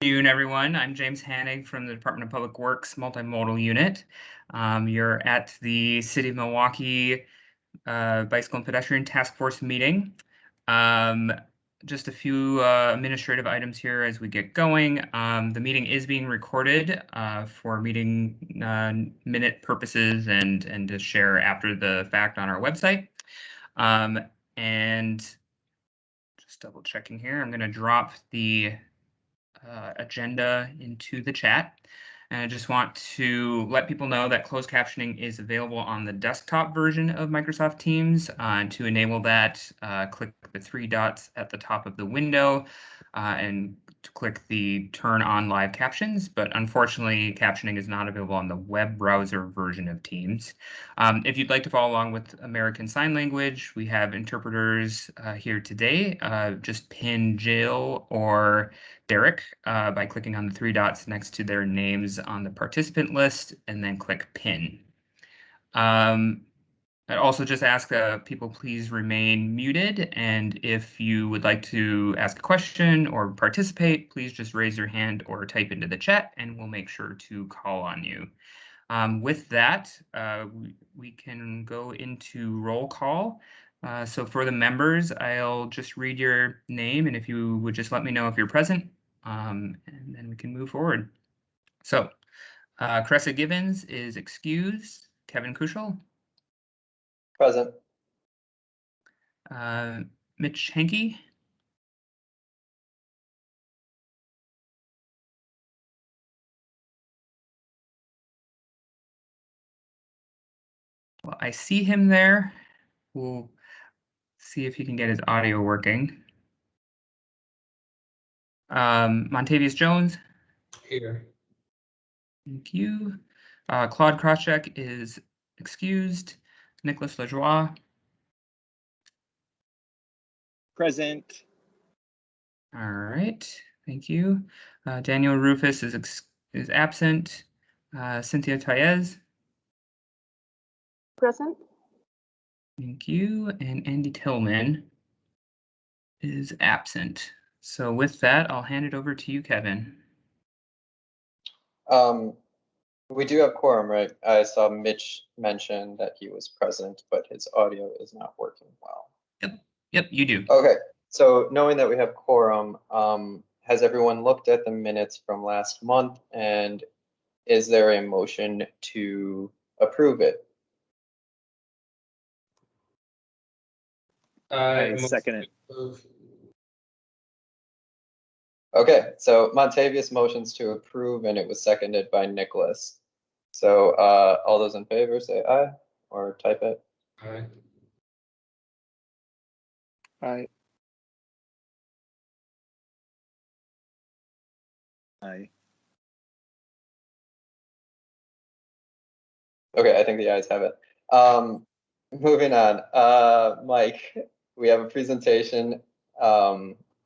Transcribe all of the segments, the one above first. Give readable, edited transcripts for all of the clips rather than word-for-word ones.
Good afternoon, everyone. I'm James Hannig from the Department of Public Works Multimodal Unit. You're at the City of Milwaukee Bicycle and Pedestrian Task Force meeting. Just a few administrative items here as we get going. The meeting is being recorded for meeting minute purposes and to share after the fact on our website. And just double checking here, I'm going to drop the agenda into the chat. And I just want to let people know that closed captioning is available on the desktop version of Microsoft Teams. To enable that, click the three dots at the top of the window and to click the turn on live captions. But unfortunately, captioning is not available on the web browser version of Teams. If you'd like to follow along with American Sign Language, we have interpreters here today. Just pin Jill or Derek by clicking on the three dots next to their names on the participant list and then click pin. I'd also just ask people please remain muted, and if you would like to ask a question or participate, please just raise your hand or type into the chat and we'll make sure to call on you. With that, we can go into roll call. So for the members, I'll just read your name, and if you would just let me know if you're present, and then we can move forward. So Caressa Gibbons is excused. Kevin Kuschel. Present. Mitch Henke. Well, I see him there. We'll see if he can get his audio working. Montavious Jones. Here. Thank you. Claude Krauschek is excused. Nicholas Lajoie. Present. All right, thank you. Daniel Rufus is absent. Cynthia Taez. Present. Thank you. And Andy Tillman is absent. So with that, I'll hand it over to you, Kevin. We do have quorum, right? I saw Mitch mention that he was present, but his audio is not working well. Yep, you do. Okay, so knowing that we have quorum, has everyone looked at the minutes from last month, and is there a motion to approve it? I second it. Okay, so Montavious motions to approve, and it was seconded by Nicholas. So all those in favor say aye or type it. Aye. Aye. Aye. Okay, I think the ayes have it. Moving on, Mike, we have a presentation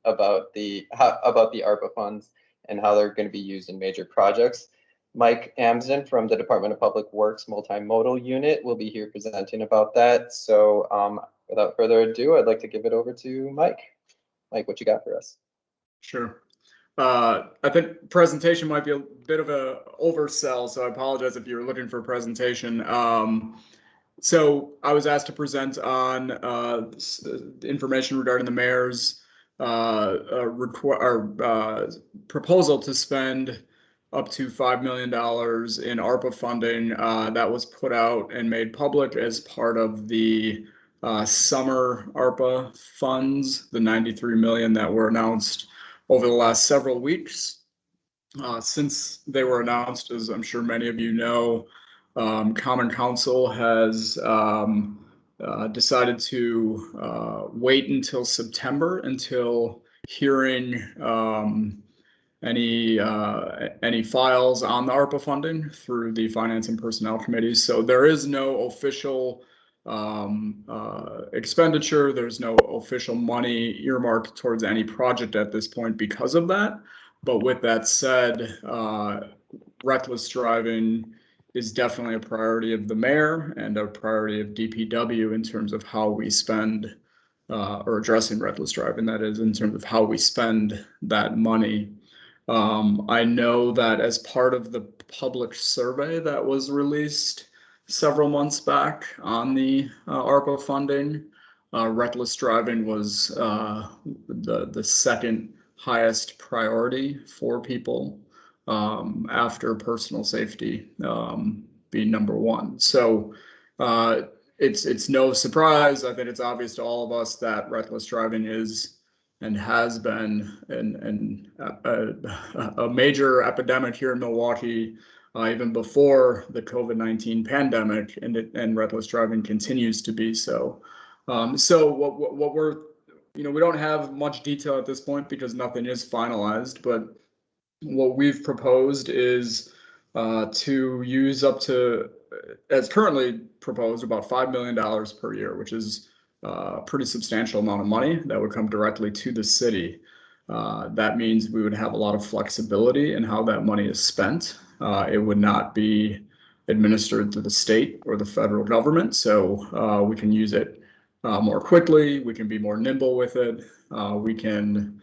about the ARPA funds and how they're going to be used in major projects. Mike Amsden from the Department of Public Works Multimodal Unit will be here presenting about that. So without further ado, I'd like to give it over to Mike. Mike, what you got for us? Sure. I think presentation might be a bit of a oversell, so I apologize if you're looking for a presentation. So I was asked to present on information regarding the mayor's proposal to spend up to $5 million in ARPA funding that was put out and made public as part of the summer ARPA funds, the $93 million that were announced over the last several weeks. Since they were announced, as I'm sure many of you know, Common Council has decided to wait until September until hearing any files on the ARPA funding through the Finance and Personnel Committees. So there is no official expenditure. There's no official money earmarked towards any project at this point because of that. But with that said, reckless driving is definitely a priority of the mayor and a priority of DPW in terms of how we spend, or addressing reckless driving, that is, in terms of how we spend that money. I know that as part of the public survey that was released several months back on the ARPA funding, reckless driving was the second highest priority for people, after personal safety being number one. So it's no surprise. I think it's obvious to all of us that reckless driving is and has been a major epidemic here in Milwaukee, even before the COVID-19 pandemic, and reckless driving continues to be so. So what we're, we don't have much detail at this point because nothing is finalized, but what we've proposed is to use up to, as currently proposed, about $5 million per year, which is a pretty substantial amount of money that would come directly to the city. That means we would have a lot of flexibility in how that money is spent. It would not be administered through the state or the federal government, so we can use it more quickly. We can be more nimble with it. We can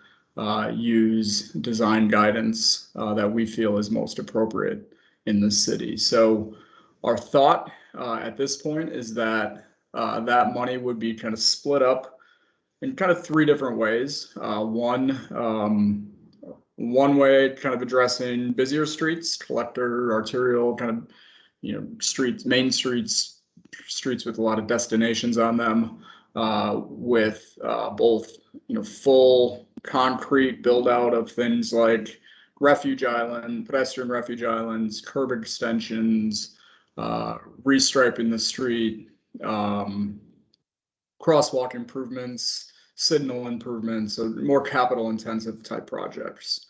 use design guidance that we feel is most appropriate in the city. So our thought at this point is that that money would be kind of split up in kind of three different ways. One way kind of addressing busier streets, collector, arterial, kind of, streets, main streets, streets with a lot of destinations on them, with both, full concrete build out of things like refuge island, pedestrian refuge islands, curb extensions, restriping the street, crosswalk improvements, signal improvements, so more capital intensive type projects.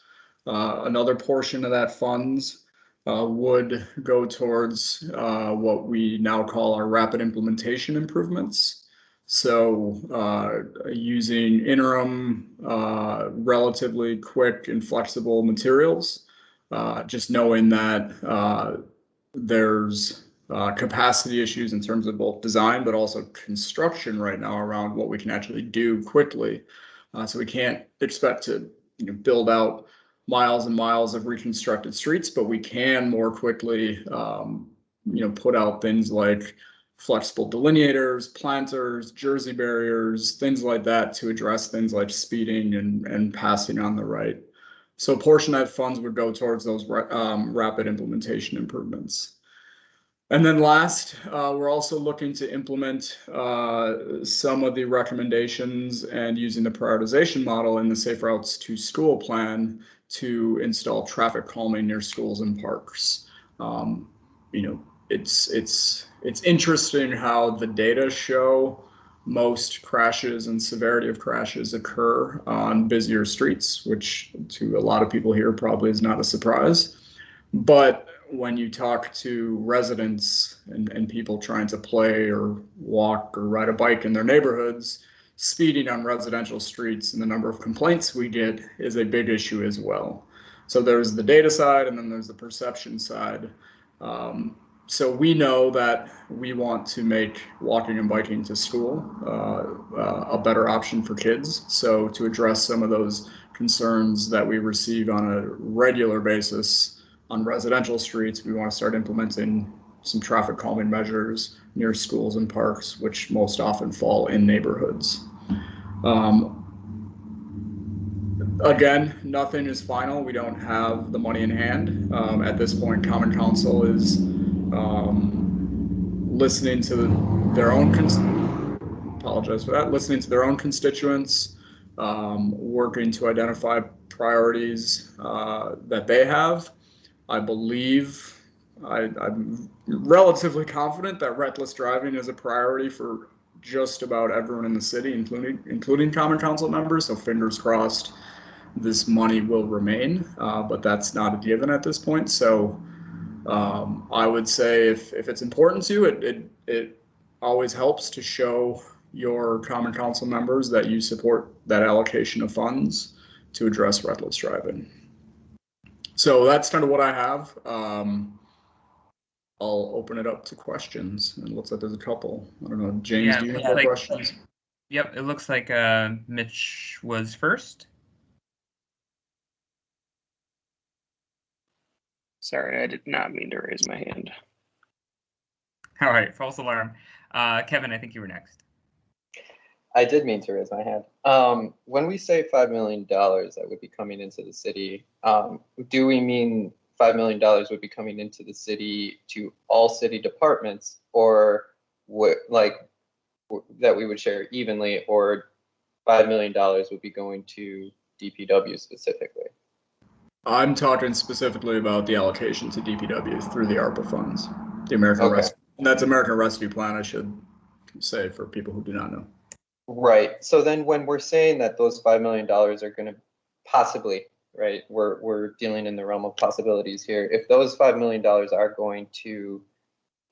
Another portion of that funds would go towards what we now call our rapid implementation improvements. So using interim, relatively quick and flexible materials, just knowing that there's capacity issues in terms of both design, but also construction right now around what we can actually do quickly. So we can't expect to build out miles and miles of reconstructed streets, but we can more quickly put out things like flexible delineators, planters, jersey barriers, things like that to address things like speeding and passing on the right. So a portion of that funds would go towards those rapid implementation improvements. And then last, we're also looking to implement some of the recommendations and using the prioritization model in the Safe Routes to School plan to install traffic calming near schools and parks. It's interesting how the data show most crashes and severity of crashes occur on busier streets, which to a lot of people here probably is not a surprise. But when you talk to residents and people trying to play or walk or ride a bike in their neighborhoods, speeding on residential streets and the number of complaints we get is a big issue as well. So there's the data side and then there's the perception side. So we know that we want to make walking and biking to school a better option for kids. So to address some of those concerns that we receive on a regular basis on residential streets, we want to start implementing some traffic calming measures near schools and parks, which most often fall in neighborhoods. Again, nothing is final. We don't have the money in hand. At this point, Common Council is listening to their own listening to their own constituents, working to identify priorities that they have. I believe I'm relatively confident that reckless driving is a priority for just about everyone in the city, including Common Council members. So fingers crossed this money will remain, but that's not a given at this point. So I would say if it's important to you, it always helps to show your Common Council members that you support that allocation of funds to address reckless driving. So that's kind of what I have. I'll open it up to questions. And it looks like there's a couple. I don't know, James, Yeah, do you have looks like- questions? Yep, it looks like Mitch was first. Sorry, I did not mean to raise my hand. All right, false alarm. Kevin, I think you were next. I did mean to raise my hand. When we say $5 million that would be coming into the city, do we mean $5 million would be coming into the city to all city departments, or that we would share evenly, or $5 million would be going to DPW specifically? I'm talking specifically about the allocation to DPW through the ARPA funds, the American Rescue. That's American Rescue Plan, I should say, for people who do not know. Right. So then when we're saying that those $5 million are going to possibly, right, we're dealing in the realm of possibilities here. If those $5 million are going to,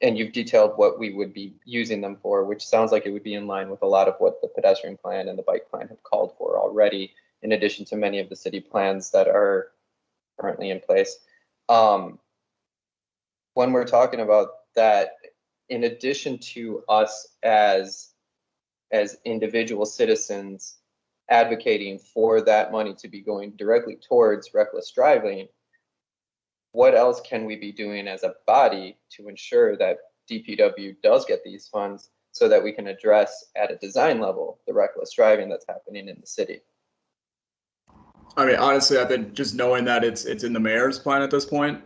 and you've detailed what we would be using them for, which sounds like it would be in line with a lot of what the pedestrian plan and the bike plan have called for already, in addition to many of the city plans that are currently in place. When we're talking about that, in addition to us as individual citizens advocating for that money to be going directly towards reckless driving, what else can we be doing as a body to ensure that DPW does get these funds so that we can address at a design level the reckless driving that's happening in the city? I mean, honestly, I think just knowing that it's in the mayor's plan at this point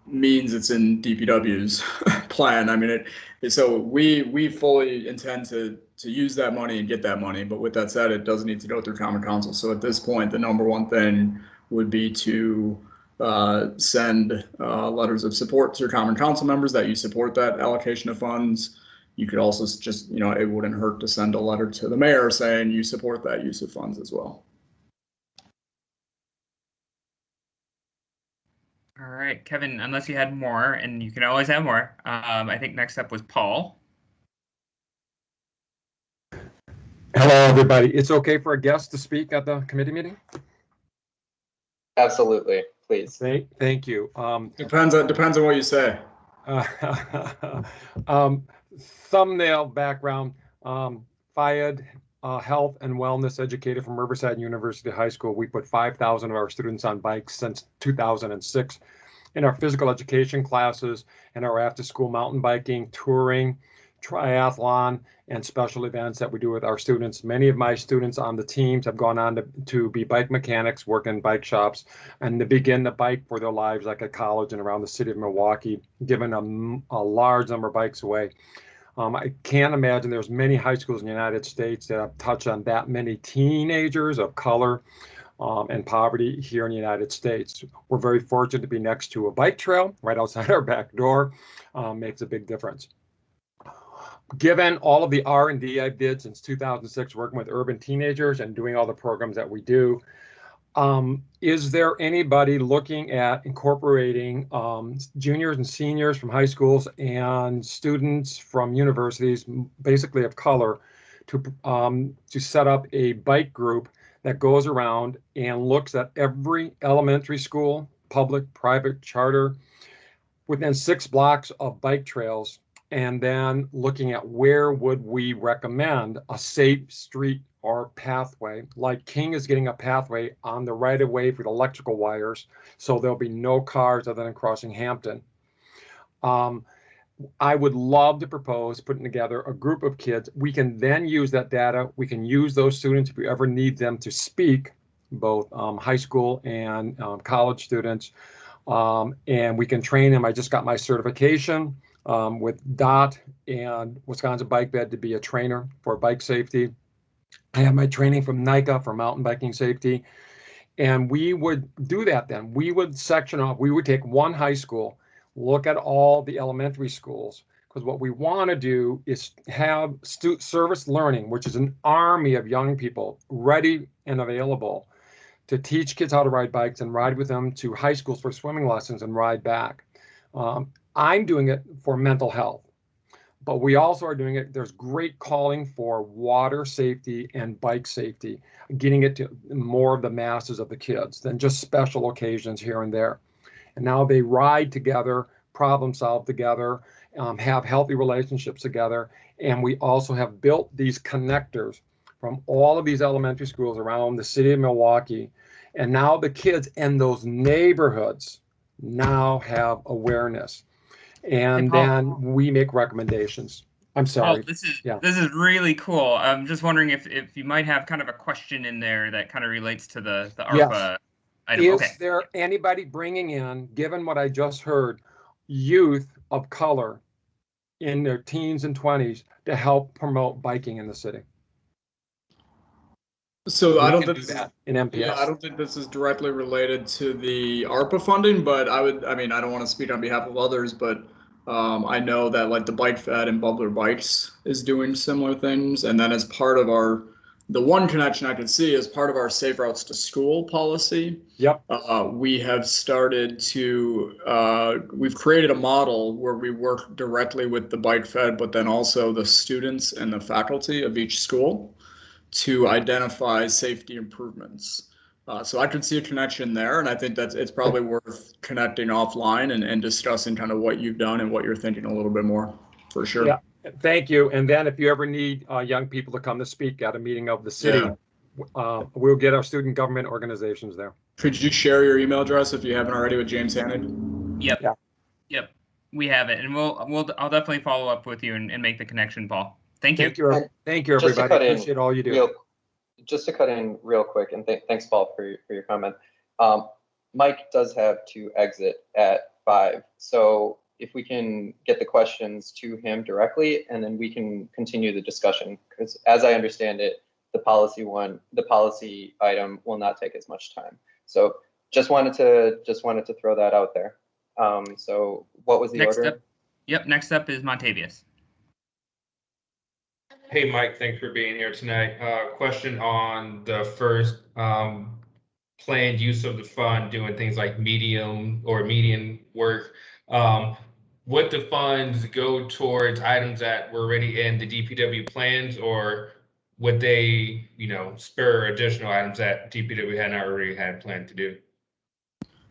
means it's in DPW's plan. I mean, so we fully intend to use that money and get that money. But with that said, it does need to go through Common Council. So at this point, the number one thing would be to send letters of support to your Common Council members that you support that allocation of funds. You could also just, it wouldn't hurt to send a letter to the mayor saying you support that use of funds as well. All right, Kevin, unless you had more, and you can always have more, I think next up was Paul. Hello, everybody. It's okay for a guest to speak at the committee meeting? Absolutely, please. Thank you. Depends on what you say. Thumbnail background, Fayed, health and wellness educator from Riverside University High School. We put 5,000 of our students on bikes since 2006 in our physical education classes and our after-school mountain biking, touring, triathlon, and special events that we do with our students. Many of my students on the teams have gone on to be bike mechanics, work in bike shops, and to begin to bike for their lives, like at college and around the city of Milwaukee, giving a large number of bikes away. I can't imagine there's many high schools in the United States that have touched on that many teenagers of color and poverty here in the United States. We're very fortunate to be next to a bike trail right outside our back door. Makes a big difference. Given all of the R&D I did since 2006, working with urban teenagers and doing all the programs that we do, is there anybody looking at incorporating juniors and seniors from high schools and students from universities, basically of color, to set up a bike group that goes around and looks at every elementary school, public, private, charter, within 6 blocks of bike trails, and then looking at where would we recommend a safe street or pathway, like King is getting a pathway on the right of way for the electrical wires, so there'll be no cars other than crossing Hampton. I would love to propose putting together a group of kids. We can then use that data. We can use those students if we ever need them to speak, both high school and college students, and we can train them. I just got my certification with DOT and Wisconsin Bike Bed to be a trainer for bike safety. I have my training from NICA for mountain biking safety. And we would do that then. We would section off, we would take one high school, look at all the elementary schools, because what we want to do is have service learning, which is an army of young people ready and available to teach kids how to ride bikes and ride with them to high schools for swimming lessons and ride back. I'm doing it for mental health, but we also are doing it. There's great calling for water safety and bike safety, getting it to more of the masses of the kids than just special occasions here and there. And now they ride together, problem solve together, have healthy relationships together. And we also have built these connectors from all of these elementary schools around the city of Milwaukee. And now the kids in those neighborhoods now have awareness. And Paul. then we make recommendations. I'm sorry. This is Yeah. this is really cool. I'm just wondering if you might have kind of a question in there that kind of relates to the ARPA item. Is there anybody bringing in, given what I just heard, youth of color in their teens and 20s to help promote biking in the city? So I don't can think do that in MPS. Yeah, I don't think this is directly related to the ARPA funding, but I mean, I don't want to speak on behalf of others, but I know that like the Bike Fed and Bubbler Bikes is doing similar things. And then as part of the one connection I can see as part of our Safe Routes to School policy, Yep. we have started to, we've created a model where we work directly with the Bike Fed, but then also the students and the faculty of each school to identify safety improvements. So I could see a connection there, and I think it's probably worth connecting offline and discussing kind of what you've done and what you're thinking a little bit more, for sure. Yeah, thank you. And then if you ever need young people to come to speak at a meeting of the city, we'll get our student government organizations there. Could you share your email address if you haven't already with James Hannig? Yep. Yeah. Yep. We have it, and I'll definitely follow up with you and make the connection, Paul. Thank you. Thank you, everybody. Appreciate all you do. Just to cut in real quick, and thanks, Paul, for your comment. Mike does have to exit at 5, so if we can get the questions to him directly, and then we can continue the discussion, because as I understand it, the policy item will not take as much time. So just wanted to throw that out there. So what was the order? Next up is Montavious. Hey, Mike, thanks for being here tonight. Question on the first planned use of the fund, doing things like medium or median work. Would the funds go towards items that were already in the DPW plans, or would they, spur additional items that DPW had not already had planned to do?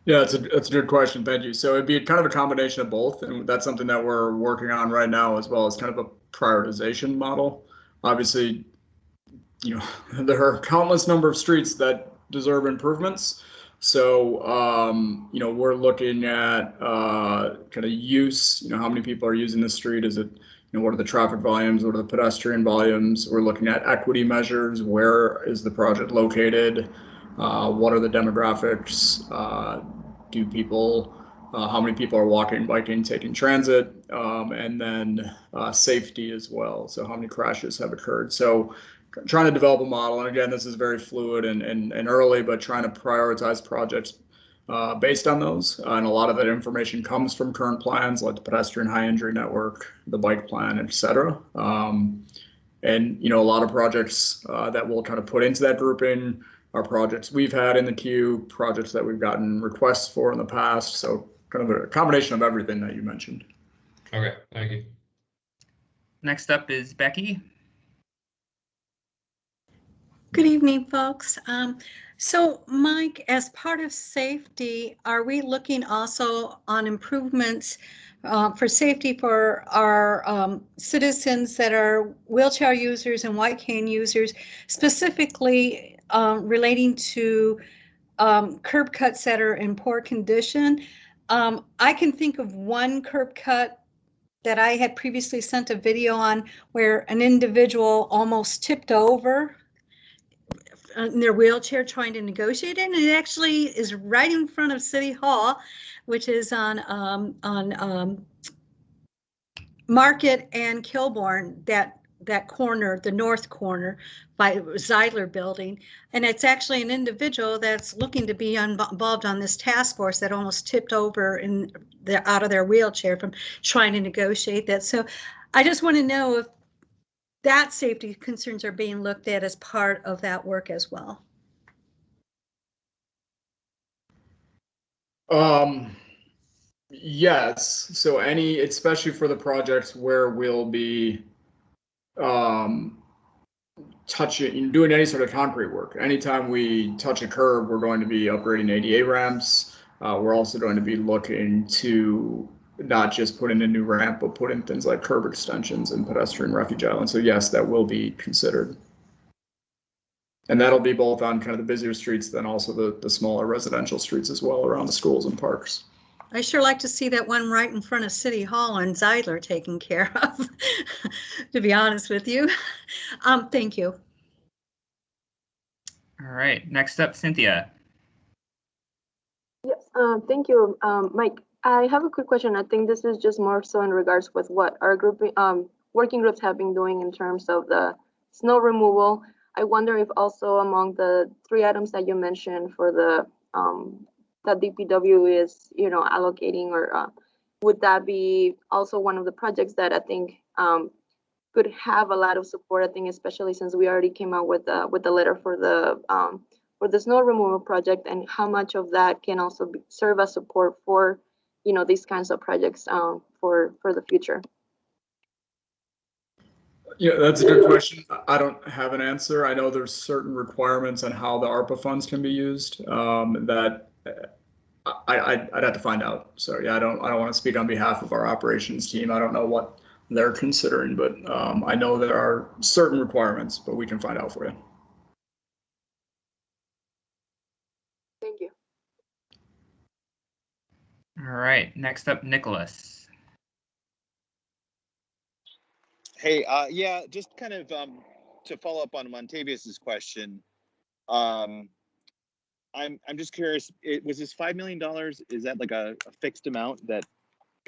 Yeah, that's a good question. Thank you. So it'd be kind of a combination of both, and that's something that we're working on right now, as well as kind of a prioritization model. Obviously, there are countless number of streets that deserve improvements. So, we're looking at kind of use, how many people are using the street? Is it, what are the traffic volumes? What are the pedestrian volumes? We're looking at equity measures. Where is the project located? What are the demographics? How many people are walking, biking, taking transit? And then safety as well. So how many crashes have occurred? So trying to develop a model. And again, this is very fluid and early, but trying to prioritize projects based on those. And a lot of that information comes from current plans like the pedestrian high injury network, the bike plan, et cetera. And, a lot of projects that we'll kind of put into that grouping are projects we've had in the queue, projects that we've gotten requests for in the past. So kind of a combination of everything that you mentioned. Okay, thank you. Next up is Becky. Good evening, folks. So Mike, as part of safety, are we looking also on improvements for safety for our citizens that are wheelchair users and white cane users, specifically relating to curb cuts that are in poor condition? I can think of one curb cut that I had previously sent a video on where an individual almost tipped over in their wheelchair trying to negotiate it, and it actually is right in front of City Hall, which is on Market and Kilbourne, that corner, the north corner by Zeidler Building. And it's actually an individual that's looking to be involved on this task force that almost tipped over out of their wheelchair from trying to negotiate that. So I just want to know if that safety concerns are being looked at as part of that work as well. Yes. So especially for the projects where we'll be doing any sort of concrete work. Anytime we touch a curb, we're going to be upgrading ADA ramps. We're also going to be looking to not just put in a new ramp, but put in things like curb extensions and pedestrian refuge islands. So yes, that will be considered. And that'll be both on kind of the busier streets, then also the smaller residential streets as well around the schools and parks. I sure like to see that one right in front of City Hall and Zeidler taken care of, to be honest with you. Thank you. All right, next up, Cynthia. Yes, thank you, Mike. I have a quick question. I think this is just more so in regards with what our group, working groups have been doing in terms of the snow removal. I wonder if also among the 3 items that you mentioned for the that DPW is, allocating, or would that be also one of the projects that I think could have a lot of support? I think especially since we already came out with the letter for the snow removal project, and how much of that can also serve as support for, these kinds of projects for the future. Yeah, that's a good question. I don't have an answer. I know there's certain requirements on how the ARPA funds can be used that I'd have to find out. So yeah, I don't want to speak on behalf of our operations team. I don't know what they're considering, but I know there are certain requirements, but we can find out for you. Thank you. All right, next up, Nicholas. Hey, yeah, just kind of to follow up on Montavious' question. I'm just curious. Was this $5 million? Is that like a fixed amount that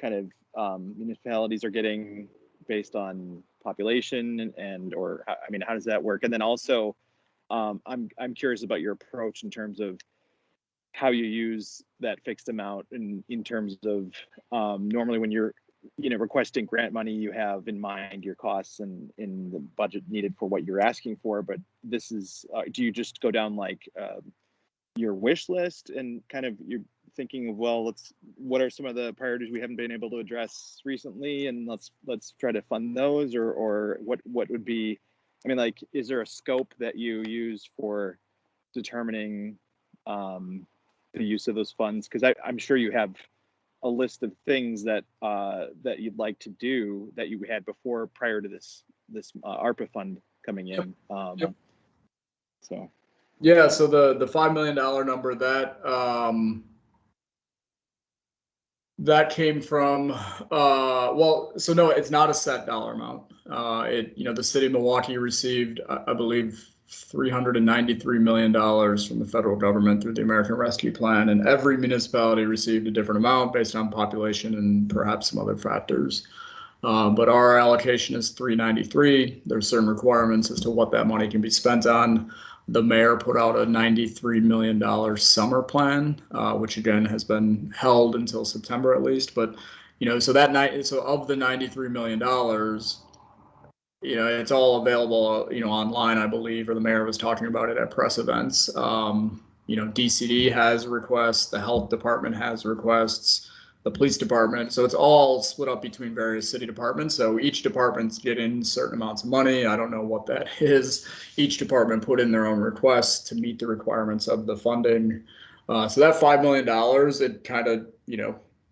kind of municipalities are getting based on population, or I mean, how does that work? And then also, I'm curious about your approach in terms of how you use that fixed amount in terms of normally when you're requesting grant money, you have in mind your costs and in the budget needed for what you're asking for. But this is, do you just go down like your wish list and kind of you're thinking of, well, what are some of the priorities we haven't been able to address recently, and let's try to fund those, or what would be, I mean, like, is there a scope that you use for determining the use of those funds? Because I'm sure you have a list of things that that you'd like to do that you had before, prior to this ARPA fund coming in. Yep. So yeah, so the $5 million number that came from well, so no, it's not a set dollar amount. The city of Milwaukee received, I believe, $393 million from the federal government through the American Rescue Plan, and every municipality received a different amount based on population and perhaps some other factors. But our allocation is $393. There's certain requirements as to what that money can be spent on. The mayor put out a $93 million summer plan, which again has been held until September at least. But so of the $93 million, it's all available, online, I believe, or the mayor was talking about it at press events. DCD has requests, the health department has requests, the police department. So it's all split up between various city departments. So each department's getting certain amounts of money. I don't know what that is. Each department put in their own requests to meet the requirements of the funding. So that $5 million, it kind of,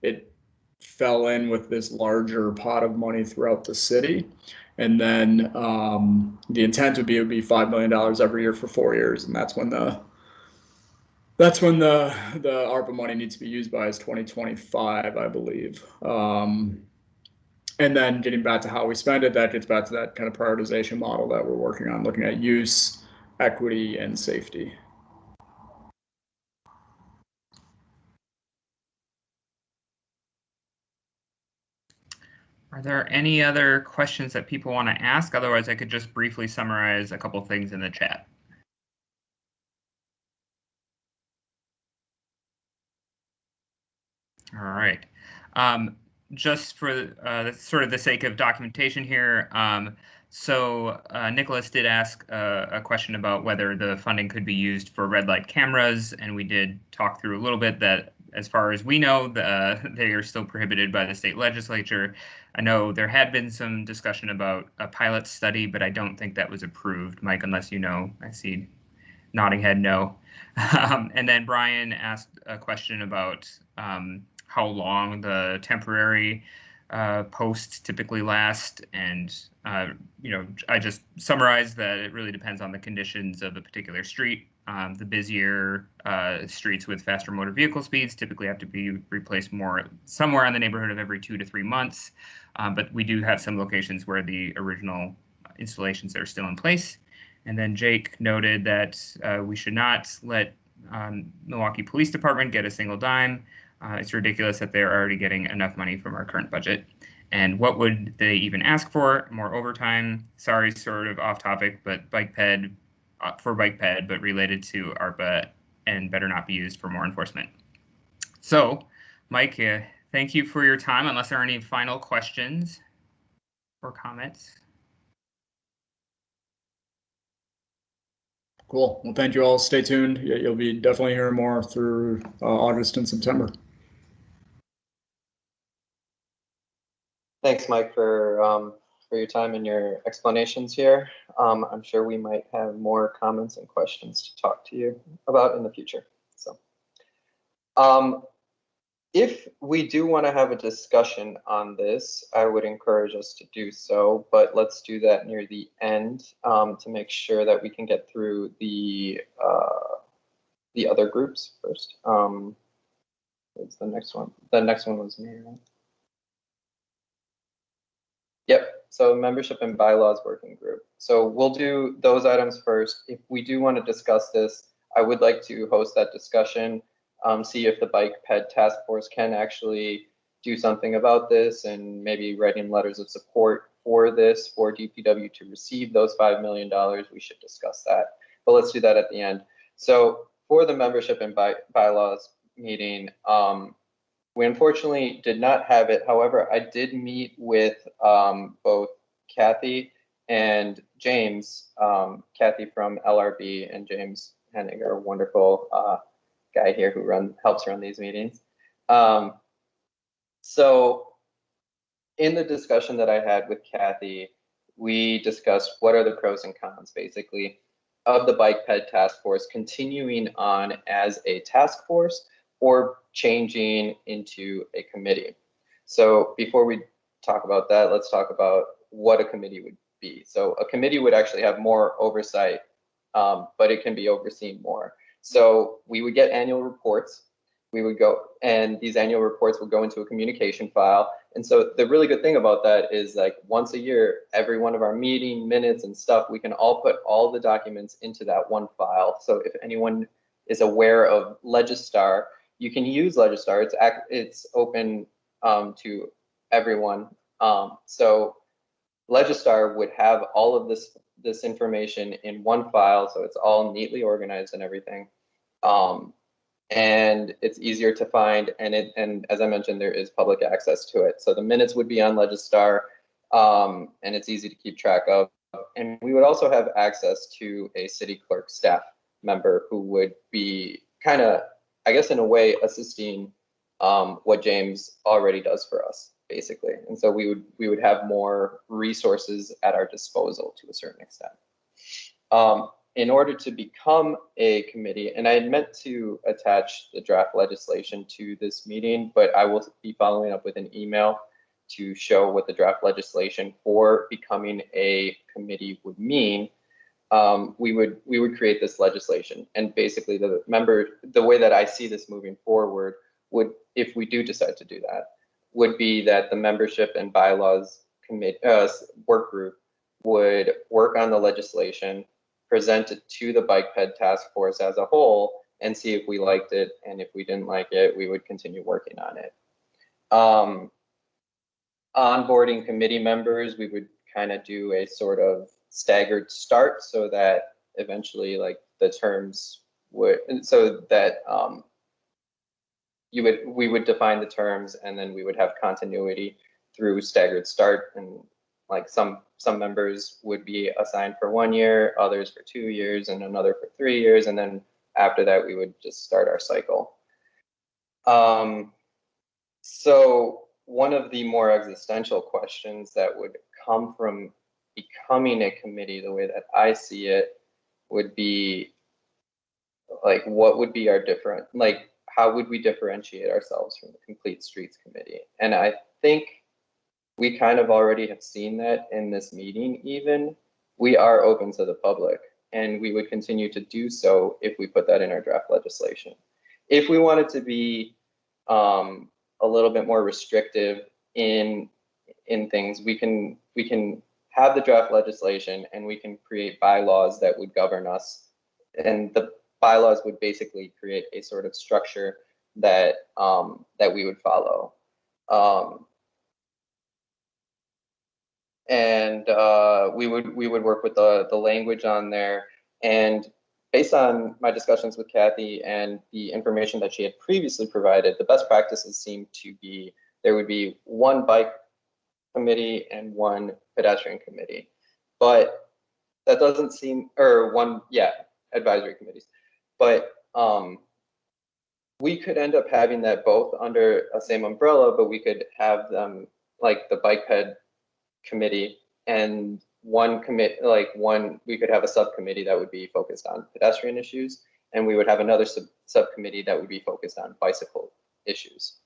it fell in with this larger pot of money throughout the city. And then the intent would be $5 million every year for 4 years, and that's when the ARPA money needs to be used by, is 2025, I believe. And then getting back to how we spend it, that gets back to that kind of prioritization model that we're working on, looking at use, equity, and safety. Are there any other questions that people want to ask? Otherwise, I could just briefly summarize a couple things in the chat. All right. Just for sort of the sake of documentation here, so Nicholas did ask a question about whether the funding could be used for red light cameras, and we did talk through a little bit that, as far as we know, they are still prohibited by the state legislature. I know there had been some discussion about a pilot study, but I don't think that was approved. Mike, unless you know, I see nodding head no. And then Brian asked a question about how long the temporary posts typically last. And, I just summarized that it really depends on the conditions of a particular street. The busier streets with faster motor vehicle speeds typically have to be replaced somewhere in the neighborhood of every 2 to 3 months. But we do have some locations where the original installations are still in place. And then Jake noted that we should not let Milwaukee Police Department get a single dime. It's ridiculous that they're already getting enough money from our current budget. And what would they even ask for? More overtime? Sorry, sort of off topic, but for bike ped, but related to ARPA and better not be used for more enforcement. So, Mike, thank you for your time. Unless there are any final questions or comments. Cool. Well, thank you all. Stay tuned. You'll be definitely hearing more through August and September. Thanks, Mike, for your time and your explanations here. I'm sure we might have more comments and questions to talk to you about in the future. So, if we do want to have a discussion on this, I would encourage us to do so, but let's do that near the end to make sure that we can get through the other groups first. What's the next one? The next one was me, right? Yep, so membership and bylaws working group. So we'll do those items first. If we do want to discuss this, I would like to host that discussion, see if the bike ped task force can actually do something about this and maybe writing letters of support for this, for DPW to receive those $5 million. We should discuss that, but let's do that at the end. So for the membership and bylaws meeting, we unfortunately did not have it. However, I did meet with both Kathy and James, Kathy from LRB and James Hennig, our wonderful guy here who helps run these meetings. So in the discussion that I had with Kathy, we discussed what are the pros and cons, basically, of the bike ped task force continuing on as a task force or changing into a committee. So before we talk about that, let's talk about what a committee would be. So a committee would actually have more oversight, but it can be overseen more. So we would get annual reports. We would go, and these annual reports would go into a communication file. And so the really good thing about that is, like, once a year, every one of our meeting minutes and stuff, we can all put all the documents into that one file. So if anyone is aware of Legistar, you can use Legistar. It's open to everyone. So Legistar would have all of this information in one file, so it's all neatly organized and everything. And it's easier to find, and as I mentioned, there is public access to it. So the minutes would be on Legistar, and it's easy to keep track of. And we would also have access to a city clerk staff member who would be kind of, I guess, in a way, assisting what James already does for us, basically. And so we would have more resources at our disposal to a certain extent. In order to become a committee, and I had meant to attach the draft legislation to this meeting, but I will be following up with an email to show what the draft legislation for becoming a committee would mean. We would create this legislation, and basically the way that I see this moving forward would, if we do decide to do that, would be that the membership and bylaws committee work group would work on the legislation, present it to the bike ped task force as a whole, and see if we liked it, and if we didn't like it, we would continue working on it. Onboarding committee members, we would kind of do a sort of staggered start so that eventually, like, the terms would, so that we would define the terms, and then we would have continuity through staggered start. And like some members would be assigned for 1 year, others for 2 years, and another for 3 years, and then after that we would just start our cycle. So one of the more existential questions that would come from becoming a committee, the way that I see it, would be, like, what would be our how would we differentiate ourselves from the Complete Streets Committee? And I think we kind of already have seen that in this meeting even. We are open to the public, and we would continue to do so if we put that in our draft legislation. If we wanted to be a little bit more restrictive in things, we can have the draft legislation, and we can create bylaws that would govern us. And the bylaws would basically create a sort of structure that that we would follow. We would work with the language on there. And based on my discussions with Kathy and the information that she had previously provided, the best practices seem to be there would be one bike committee and one pedestrian committee. But that doesn't seem, or one, yeah, advisory committees. But we could end up having that both under a same umbrella, but we could have them like the bike ped committee and one commit, like one, we could have a subcommittee that would be focused on pedestrian issues, and we would have another subcommittee that would be focused on bicycle issues.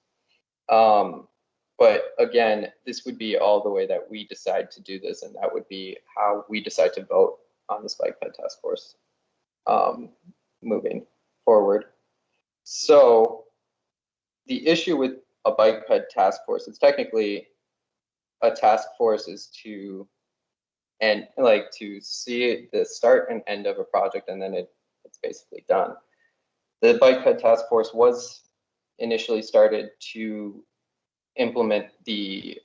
But again, this would be all the way that we decide to do this, and that would be how we decide to vote on this bike ped task force moving forward. So the issue with a bike ped task force, it's technically a task force is to see the start and end of a project, and then it's basically done. The bike ped task force was initially started to implement the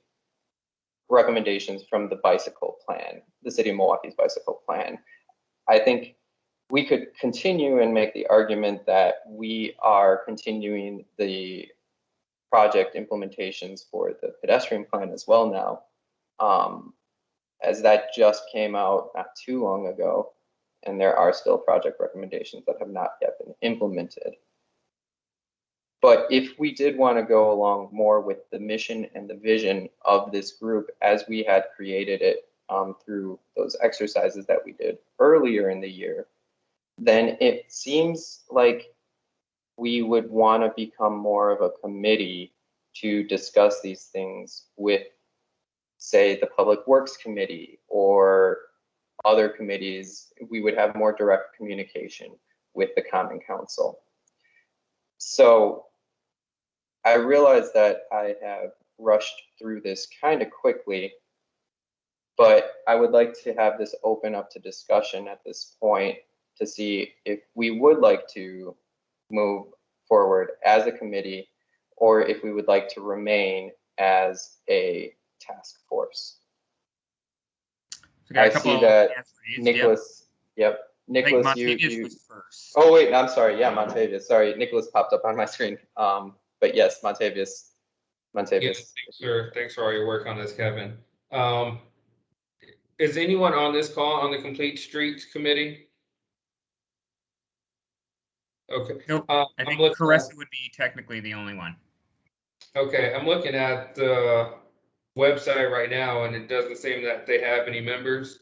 recommendations from the bicycle plan, the city of Milwaukee's bicycle plan. I think we could continue and make the argument that we are continuing the project implementations for the pedestrian plan as well now, as that just came out not too long ago, and there are still project recommendations that have not yet been implemented. But if we did want to go along more with the mission and the vision of this group as we had created it through those exercises that we did earlier in the year, then it seems like we would want to become more of a committee to discuss these things with, say, the Public Works Committee or other committees. We would have more direct communication with the Common Council. So I realize that I have rushed through this kind of quickly, but I would like to have this open up to discussion at this point to see if we would like to move forward as a committee, or if we would like to remain as a task force. So I see that Nicholas, yep. Nicholas, you was first. Oh wait, I'm sorry. Yeah, Montavious. Sorry, Nicholas popped up on my screen. But yes, Montavious. Yes, thanks, sir. Thanks for all your work on this, Kevin. Is anyone on this call on the Complete Streets Committee? Okay. Nope. I think Caressa would be technically the only one. Okay, I'm looking at the website right now, and it doesn't seem that they have any members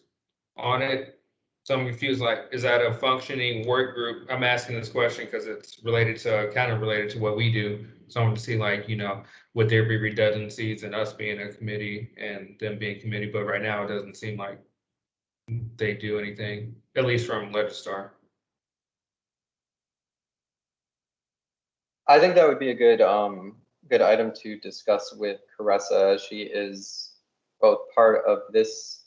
on it. So I'm confused, like, is that a functioning work group? I'm asking this question because it's related to, kind of related to what we do. So I want to see, like, you know, would there be redundancies in us being a committee and them being committee? But right now it doesn't seem like they do anything, at least from Legistar. I think that would be a good good item to discuss with Caressa. She is both part of this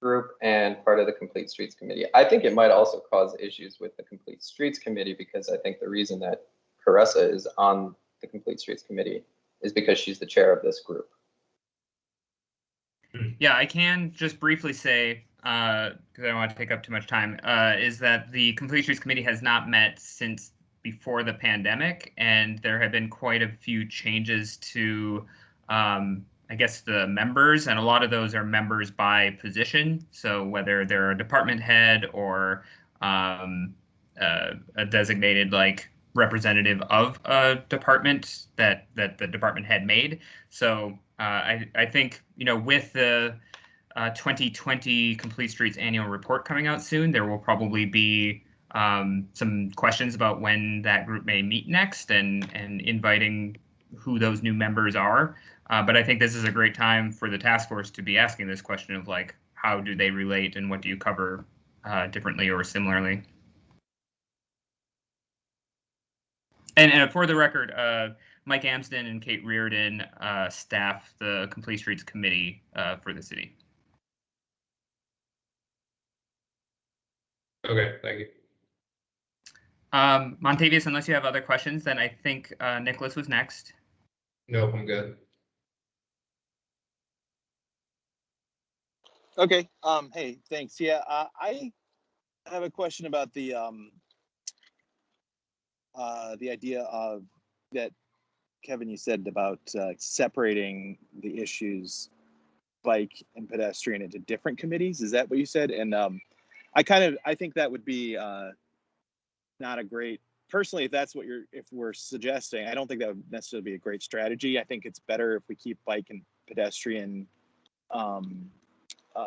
group and part of the Complete Streets Committee. I think it might also cause issues with the Complete Streets Committee, because I think the reason that Caressa is on the Complete Streets Committee is because she's the chair of this group. Yeah, I can just briefly say, because I don't want to take up too much time, is that the Complete Streets Committee has not met since before the pandemic, and there have been quite a few changes to I guess the members, and a lot of those are members by position. So whether they're a department head or a designated like representative of a department that the department head made. So I think, you know, with the 2020 Complete Streets annual report coming out soon, there will probably be some questions about when that group may meet next, and inviting who those new members are. But I think this is a great time for the task force to be asking this question of like, how do they relate and what do you cover differently or similarly? And for the record, Mike Amsden and Kate Reardon staff the Complete Streets Committee for the city. Okay, thank you. Montavious, unless you have other questions, then I think Nicholas was next. Nope, I'm good. Okay. Hey, thanks. Yeah, I have a question about the idea of that, Kevin, you said about separating the issues, bike and pedestrian, into different committees. Is that what you said? And I think that would be not a great, personally, if that's what if we're suggesting, I don't think that would necessarily be a great strategy. I think it's better if we keep bike and pedestrian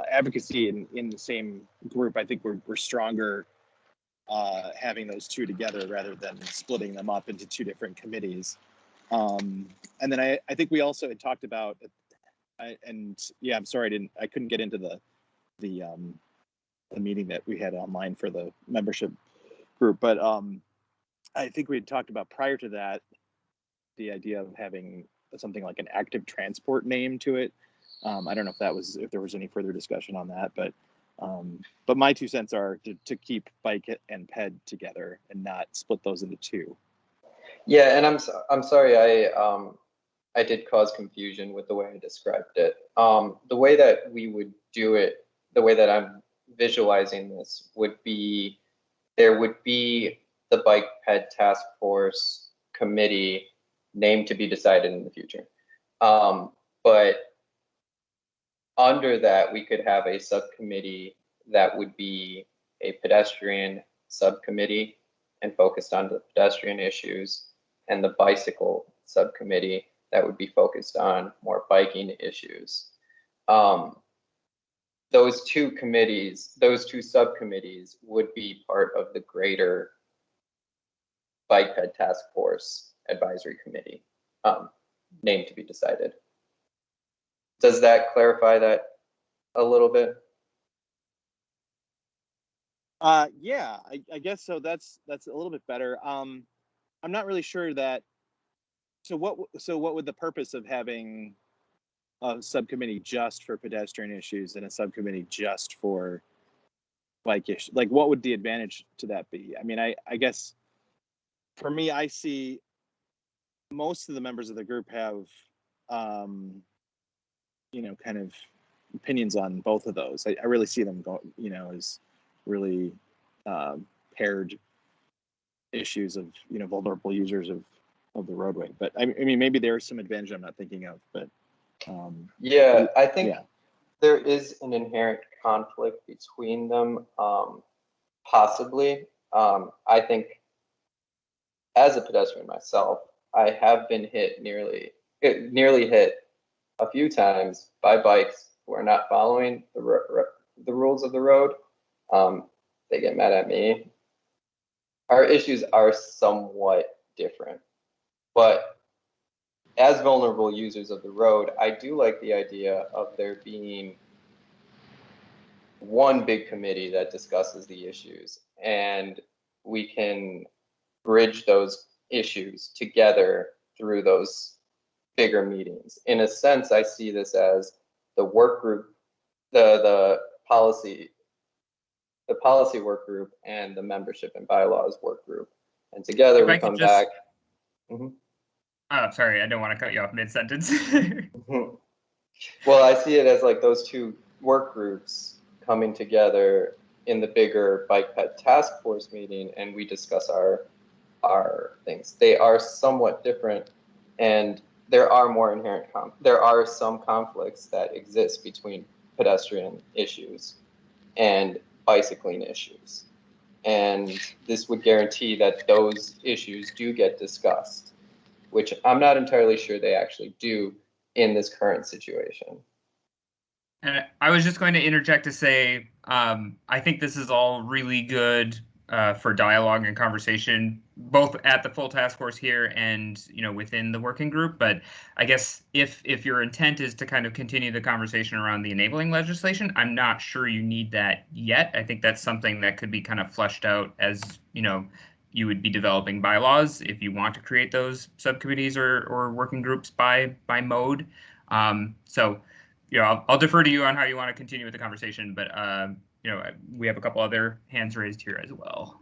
advocacy in the same group. I think we're stronger having those two together rather than splitting them up into two different committees. And then I think we also had talked about, and yeah, I'm sorry, I couldn't get into the meeting that we had online for the membership group, but I think we had talked about prior to that the idea of having something like an active transport name to it. I don't know if there was any further discussion on that, but my 2 cents are to keep bike and ped together and not split those into two. Yeah, and I'm sorry I did cause confusion with the way I described it. The way that we would do it, the way that I'm visualizing this would be, there would be the Bike Ped Task Force Committee, name to be decided in the future. But under that, we could have a subcommittee that would be a pedestrian subcommittee and focused on the pedestrian issues, and the bicycle subcommittee that would be focused on more biking issues. Those two subcommittees would be part of the greater Bike Ped Task Force Advisory Committee, name to be decided. Does that clarify that a little bit? Yeah, I guess so. That's a little bit better. I'm not really sure that. So what would the purpose of having a subcommittee just for pedestrian issues and a subcommittee just for bike issues? Like, what would the advantage to that be? I mean, I guess for me, I see most of the members of the group have, kind of opinions on both of those. I really see them go, as really paired issues of, vulnerable users of the roadway. But I mean, maybe there's some advantage I'm not thinking of, but yeah, I think there is an inherent conflict between them, possibly. I think as a pedestrian myself, I have been nearly hit a few times by bikes who are not following the rules of the road. They get mad at me. Our issues are somewhat different, but as vulnerable users of the road, I do like the idea of there being one big committee that discusses the issues, and we can bridge those issues together through those bigger meetings. In a sense, I see this as the work group, the policy work group, and the membership and bylaws work group, and together we come back. Oh, sorry, I don't want to cut you off mid-sentence. Well, I see it as like those two work groups coming together in the bigger Bike Ped Task Force meeting, and we discuss our things. They are somewhat different, and there are some conflicts that exist between pedestrian issues and bicycling issues. And this would guarantee that those issues do get discussed, which I'm not entirely sure they actually do in this current situation. And I was just going to interject to say, I think this is all really good for dialogue and conversation, both at the full task force here and, within the working group. But I guess if your intent is to kind of continue the conversation around the enabling legislation, I'm not sure you need that yet. I think that's something that could be kind of fleshed out as, you would be developing bylaws if you want to create those subcommittees or working groups by mode. So, I'll defer to you on how you want to continue with the conversation, but we have a couple other hands raised here as well.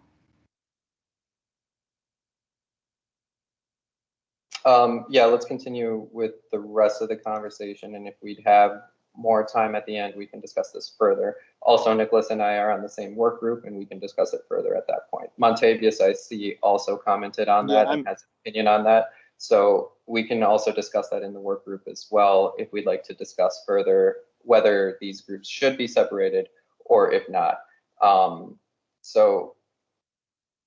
Yeah, let's continue with the rest of the conversation, and if we'd have more time at the end, we can discuss this further. Also, Nicholas and I are on the same work group, and we can discuss it further at that point. Montavious, I see, also commented on that and has an opinion on that. So we can also discuss that in the work group as well, if we'd like to discuss further whether these groups should be separated or if not. So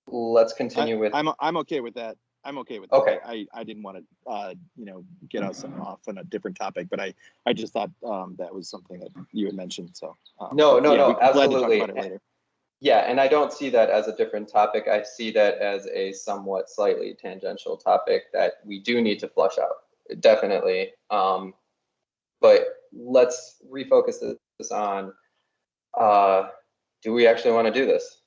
let's continue with. I'm okay with that. I'm okay with that. Okay. I didn't want to, get us off on a different topic, but I just thought that was something that you had mentioned. So no, absolutely. Glad to talk about it later. Yeah, and I don't see that as a different topic. I see that as a somewhat slightly tangential topic that we do need to flush out, definitely. But let's refocus this on, do we actually want to do this?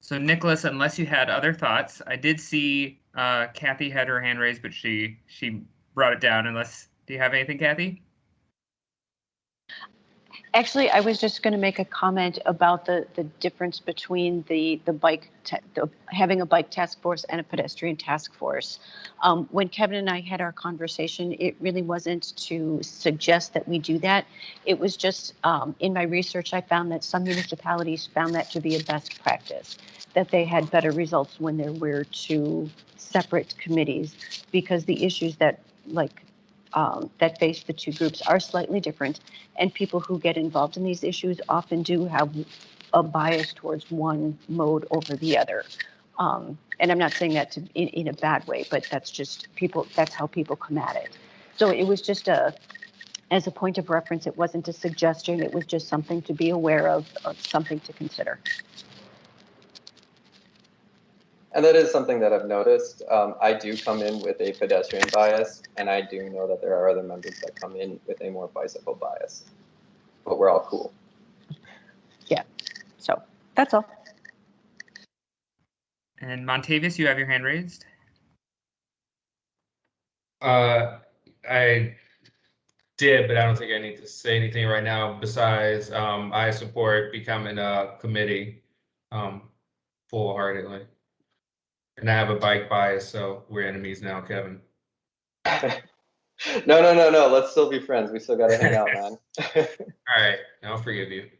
So Nicholas, unless you had other thoughts, I did see Kathy had her hand raised, but she brought it down. Do you have anything, Kathy? Actually, I was just going to make a comment about the difference between the having a bike task force and a pedestrian task force. When Kevin and I had our conversation, it really wasn't to suggest that we do that. It was just in my research, I found that some municipalities found that to be a best practice, that they had better results when there were two separate committees, because the issues that that face the two groups are slightly different, and people who get involved in these issues often do have a bias towards one mode over the other. And I'm not saying that in a bad way, but that's just that's how people come at it. So it was just as a point of reference, it wasn't a suggestion, it was just something to be aware of something to consider. And that is something that I've noticed. I do come in with a pedestrian bias, and I do know that there are other members that come in with a more bicycle bias, but we're all cool. Yeah, so that's all. And Montavious, you have your hand raised. I did, but I don't think I need to say anything right now. Besides, I support becoming a committee full-heartedly. And I have a bike bias, so we're enemies now, Kevin. No. Let's still be friends. We still got to hang out, man. All right, I'll forgive you.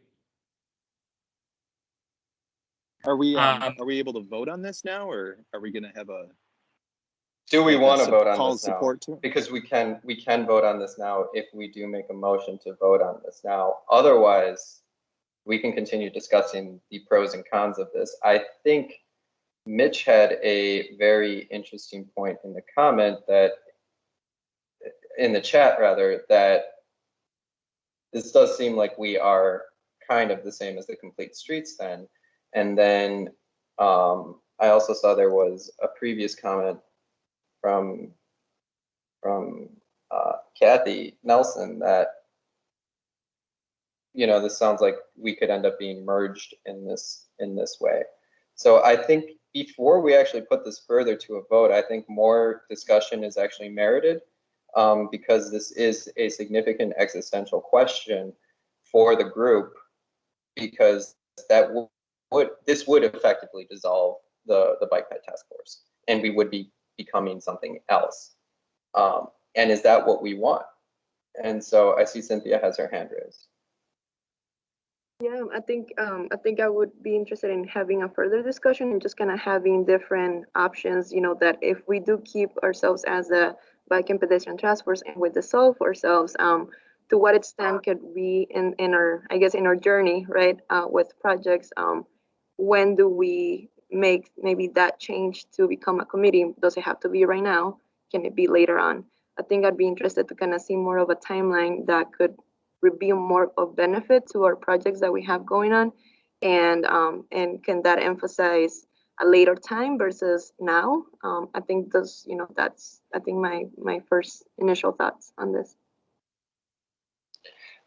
Are we able to vote on this now, or are we going to have a? Do we want to vote on this now? Because we can vote on this now if we do make a motion to vote on this now. Otherwise, we can continue discussing the pros and cons of this. I think Mitch had a very interesting point in the comment in the chat rather, that this does seem like we are kind of the same as the Complete Streets then. And then I also saw there was a previous comment from Kathy Nelson that, this sounds like we could end up being merged in this way. So I think before we actually put this further to a vote, I think more discussion is actually merited, because this is a significant existential question for the group, because this would effectively dissolve the bike ped task force, and we would be becoming something else. And is that what we want? And so I see Cynthia has her hand raised. Yeah, I think I would be interested in having a further discussion and just kind of having different options, that if we do keep ourselves as a bike and pedestrian task force and we dissolve ourselves, to what extent could we in our journey, right, with projects, when do we make maybe that change to become a committee? Does it have to be right now? Can it be later on? I think I'd be interested to kind of see more of a timeline that could be more of benefit to our projects that we have going on, and can that emphasize a later time versus now? I think those, that's, I think my first initial thoughts on this.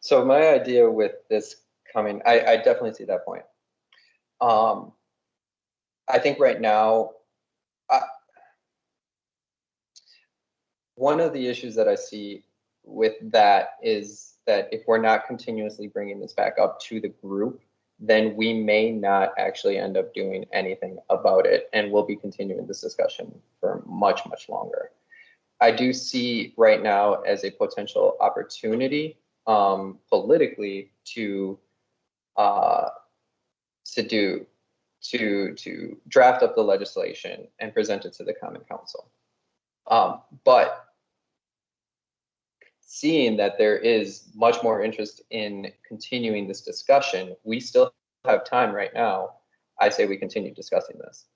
So my idea with this coming, I definitely see that point. I think right now, one of the issues that I see with that is that if we're not continuously bringing this back up to the group, then we may not actually end up doing anything about it, and we'll be continuing this discussion for much, much longer. I do see right now as a potential opportunity politically to draft up the legislation and present it to the Common Council. But seeing that there is much more interest in continuing this discussion, we still have time right now. I say we continue discussing this.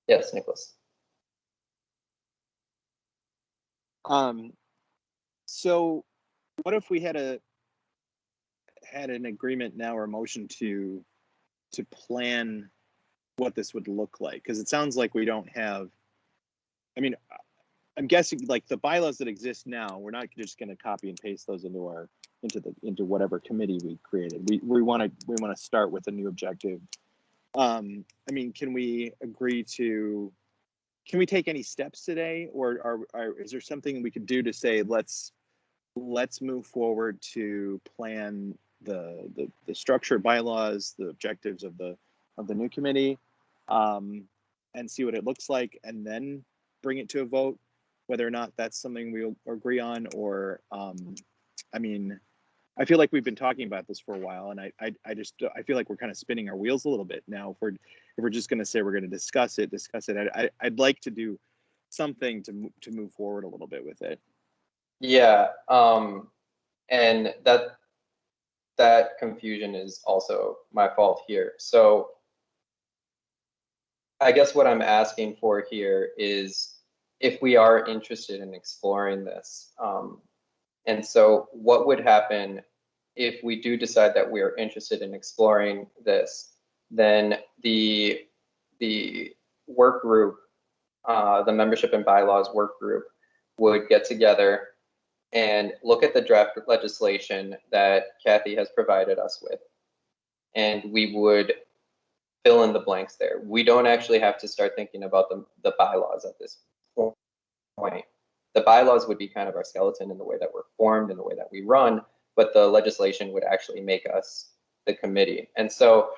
Yes, Nicholas. So what if we had an agreement now or a motion to plan what this would look like? Because it sounds like we don't have, I mean, I'm guessing like the bylaws that exist now, we're not just going to copy and paste those into whatever committee we created. We want to start with a new objective. I mean, can we take any steps today, or is there something we could do to say let's move forward to plan the structure, bylaws, the objectives of the new committee, and see what it looks like, and then bring it to a vote, whether or not that's something we'll agree on, or I mean, I feel like we've been talking about this for a while, and I feel like we're kind of spinning our wheels a little bit now. If we're just going to say we're going to discuss it, I'd like to do something to move forward a little bit with it. Yeah, and that confusion is also my fault here. So I guess what I'm asking for here is if we are interested in exploring this. And so what would happen if we do decide that we are interested in exploring this? Then the work group, the membership and bylaws work group, would get together and look at the draft legislation that Kathy has provided us with. And we would fill in the blanks there. We don't actually have to start thinking about the bylaws at this point. The bylaws would be kind of our skeleton in the way that we're formed, in the way that we run, but the legislation would actually make us the committee. And so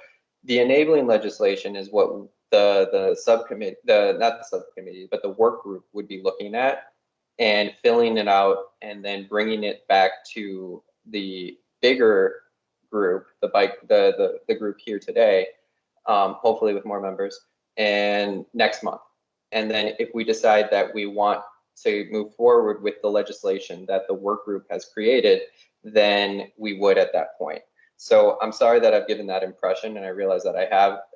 the enabling legislation is what the subcommittee, not the subcommittee, but the work group would be looking at and filling it out and then bringing it back to the bigger group, the group here today, hopefully with more members, and next month. And then if we decide that we want to move forward with the legislation that the work group has created, then we would at that point. So I'm sorry that I've given that impression, and I realize that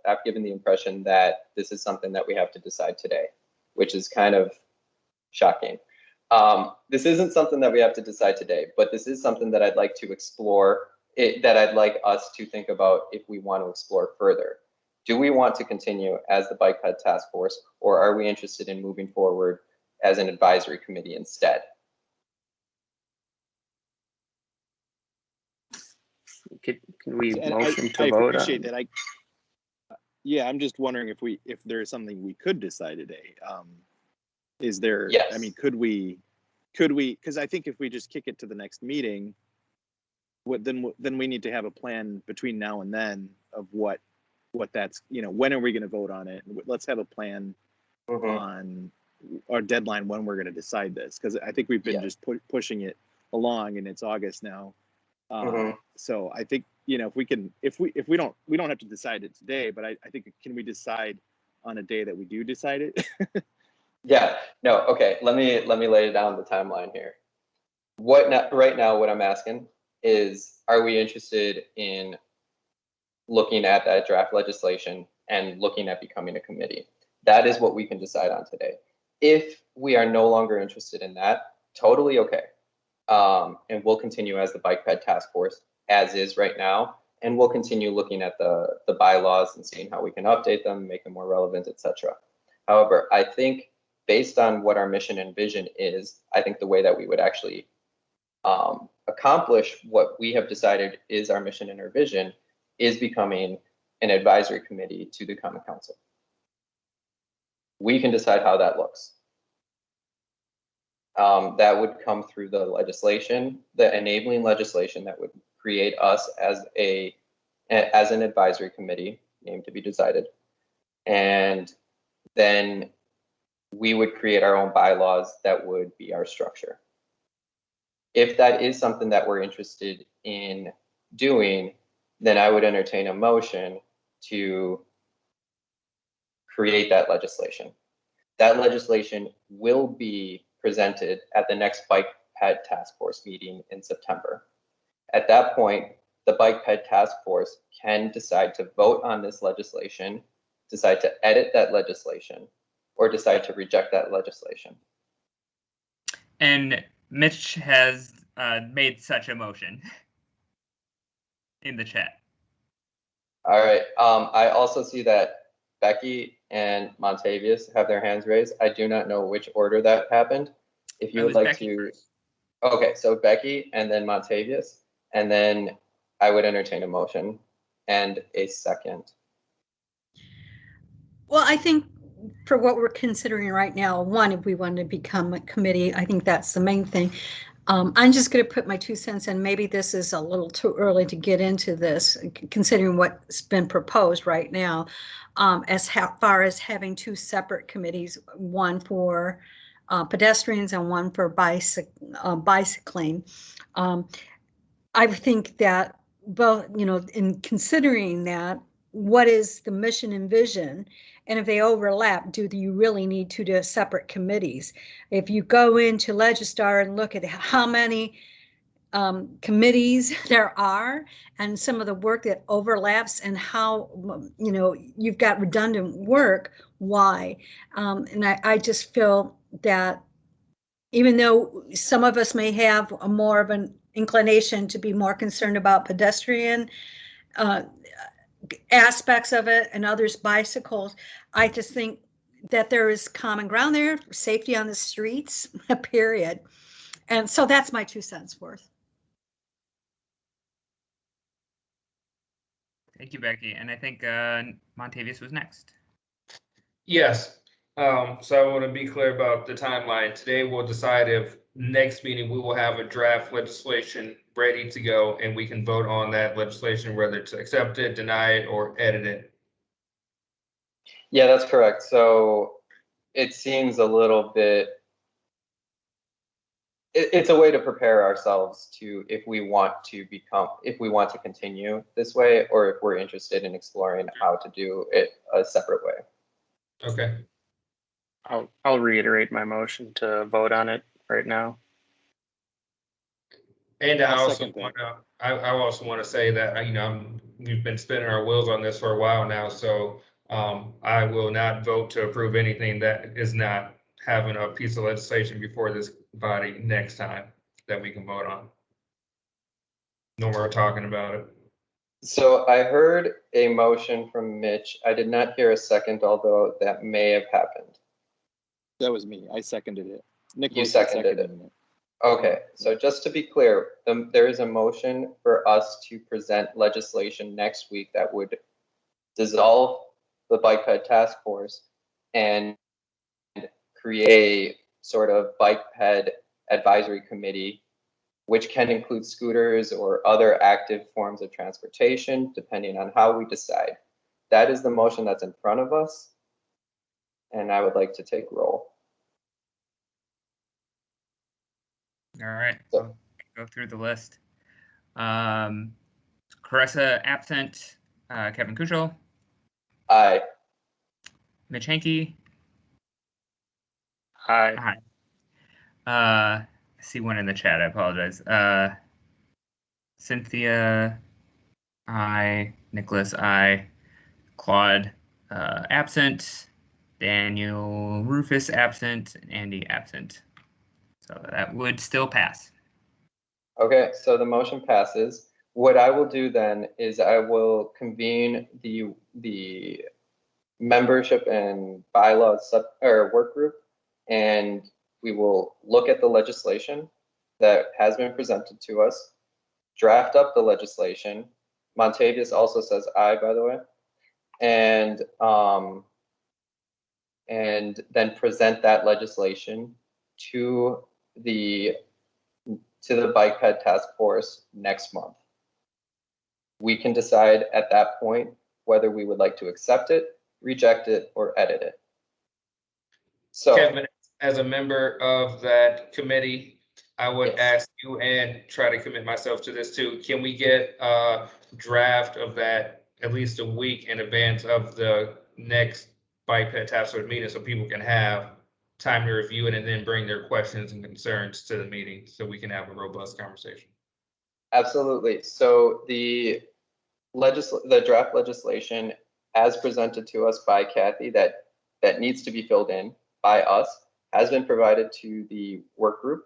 I've given the impression that this is something that we have to decide today, which is kind of shocking. This isn't something that we have to decide today, but this is something that I'd like to explore, that I'd like us to think about if we want to explore further. Do we want to continue as the Bike Ped Task Force, or are we interested in moving forward as an advisory committee instead? Can we And motion to I vote appreciate on? that. Yeah, I'm just wondering if there's something we could decide today. Is there? Yes. I mean, could we? Because I think if we just kick it to the next meeting, then we need to have a plan between now and then of what that's, when are we going to vote on it? Let's have a plan on our deadline when we're going to decide this, because I think we've been just pushing it along, and it's August now. So I think, if we don't have to decide it today, but I think, can we decide on a day that we do decide it? Yeah, no, okay, let me lay down the timeline here. Right now, what I'm asking is, are we interested in looking at that draft legislation and looking at becoming a committee? That is what we can decide on today. If we are no longer interested in that, totally okay. And we'll continue as the bike ped task force as is right now. And we'll continue looking at the bylaws and seeing how we can update them, make them more relevant, etc. However, I think based on what our mission and vision is, I think the way that we would actually accomplish what we have decided is our mission and our vision is becoming an advisory committee to the Common Council. We can decide how that looks. That would come through the legislation, the enabling legislation that would create us as an advisory committee, name to be decided. And then we would create our own bylaws that would be our structure. If that is something that we're interested in doing, then I would entertain a motion to create that legislation. That legislation will be presented at the next Bike Ped Task Force meeting in September. At that point, the Bike Ped Task Force can decide to vote on this legislation, decide to edit that legislation, or decide to reject that legislation. And Mitch has made such a motion in the chat. All right. I also see that Becky and Montavious have their hands raised. I do not know which order that happened. If you would like Becky to. first. Okay, so Becky and then Montavious, and then I would entertain a motion and a second. Well, I think for what we're considering right now, one, if we want to become a committee, I think that's the main thing. I'm just going to put my 2 cents in. Maybe this is a little too early to get into this, considering what's been proposed right now, as far as having 2 separate committees, one for pedestrians and one for bicycling. I think that both, in considering that, what is the mission and vision? And if they overlap, do you really need 2 separate committees? If you go into Legistar and look at how many committees there are and some of the work that overlaps and how, you've got redundant work, why? And I just feel that even though some of us may have more of an inclination to be more concerned about pedestrian aspects of it and others bicycles, I just think that there is common ground there, safety on the streets, period. And so that's my 2 cents worth. Thank you, Becky. And I think Montavious was next. Yes. So I want to be clear about the timeline. Today we'll decide if next meeting we will have a draft legislation ready to go and we can vote on that legislation, whether to accept it, deny it, or edit it. Yeah, that's correct. So it seems a little bit, it's a way to prepare ourselves to if we want to continue this way, or if we're interested in exploring how to do it a separate way. Okay. I'll reiterate my motion to vote on it right now. And I I'll also second that. want to, I also want to say that, we've been spinning our wheels on this for a while now, so I will not vote to approve anything that is not having a piece of legislation before this body next time that we can vote on. No more talking about it. So I heard a motion from Mitch. I did not hear a second, although that may have happened. That was me. I seconded it. Nick You seconded it. Okay, so just to be clear, there is a motion for us to present legislation next week that would dissolve the Bike Ped Task Force and create a sort of Bike Ped Advisory Committee, which can include scooters or other active forms of transportation, depending on how we decide. That is the motion that's in front of us, and I would like to take roll. All right, so go through the list. Carissa absent. Kevin Kuchel. Aye. Mitch Hankey. Aye. I see one in the chat. I apologize. Cynthia. Aye. Nicholas. Aye. Claude. Absent. Daniel Rufus absent. And Andy absent. So that would still pass. Okay, so the motion passes. What I will do then is I will convene the membership and bylaws work group, and we will look at the legislation that has been presented to us, draft up the legislation. Montavious also says aye, by the way, and then present that legislation to the bike ped task force next month. We can decide at that point whether we would like to accept it, reject it, or edit it. So Kevin, as a member of that committee, I would ask you and try to commit myself to this too. Can we get a draft of that at least a week in advance of the next bike ped task force meeting so people can have time to review it and then bring their questions and concerns to the meeting so we can have a robust conversation? absolutely. So the draft legislation as presented to us by Kathy that needs to be filled in by us has been provided to the work group.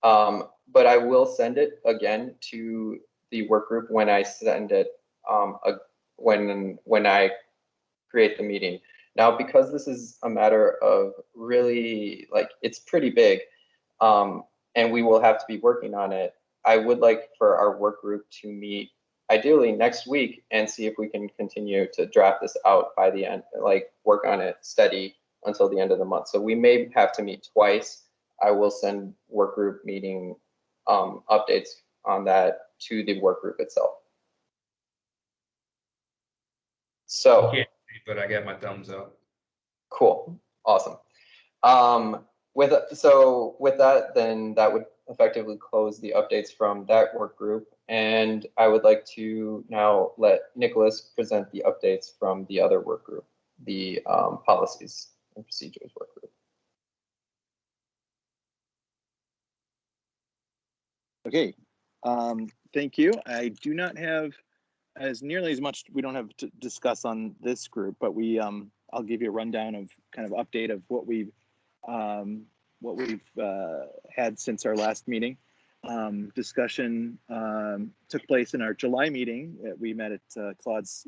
But I will send it again to the work group when I send it, when I create the meeting. Now, because this is a matter of really, like, it's pretty big, and we will have to be working on it, I would like for our work group to meet ideally next week and see if we can continue to draft this out by the end, like work on it steady until the end of the month. So we may have to meet twice. I will send work group meeting updates on that to the work group itself. So, but I got my thumbs up. Cool, awesome. With that, then that would effectively close the updates from that work group. And I would like to now let Nicholas present the updates from the other work group, the policies and procedures work group. Okay, thank you. I do not have as nearly as much, we don't have to discuss on this group, but I'll give you a rundown of kind of update of what we've had since our last meeting. Discussion took place in our July meeting. We met at Claude's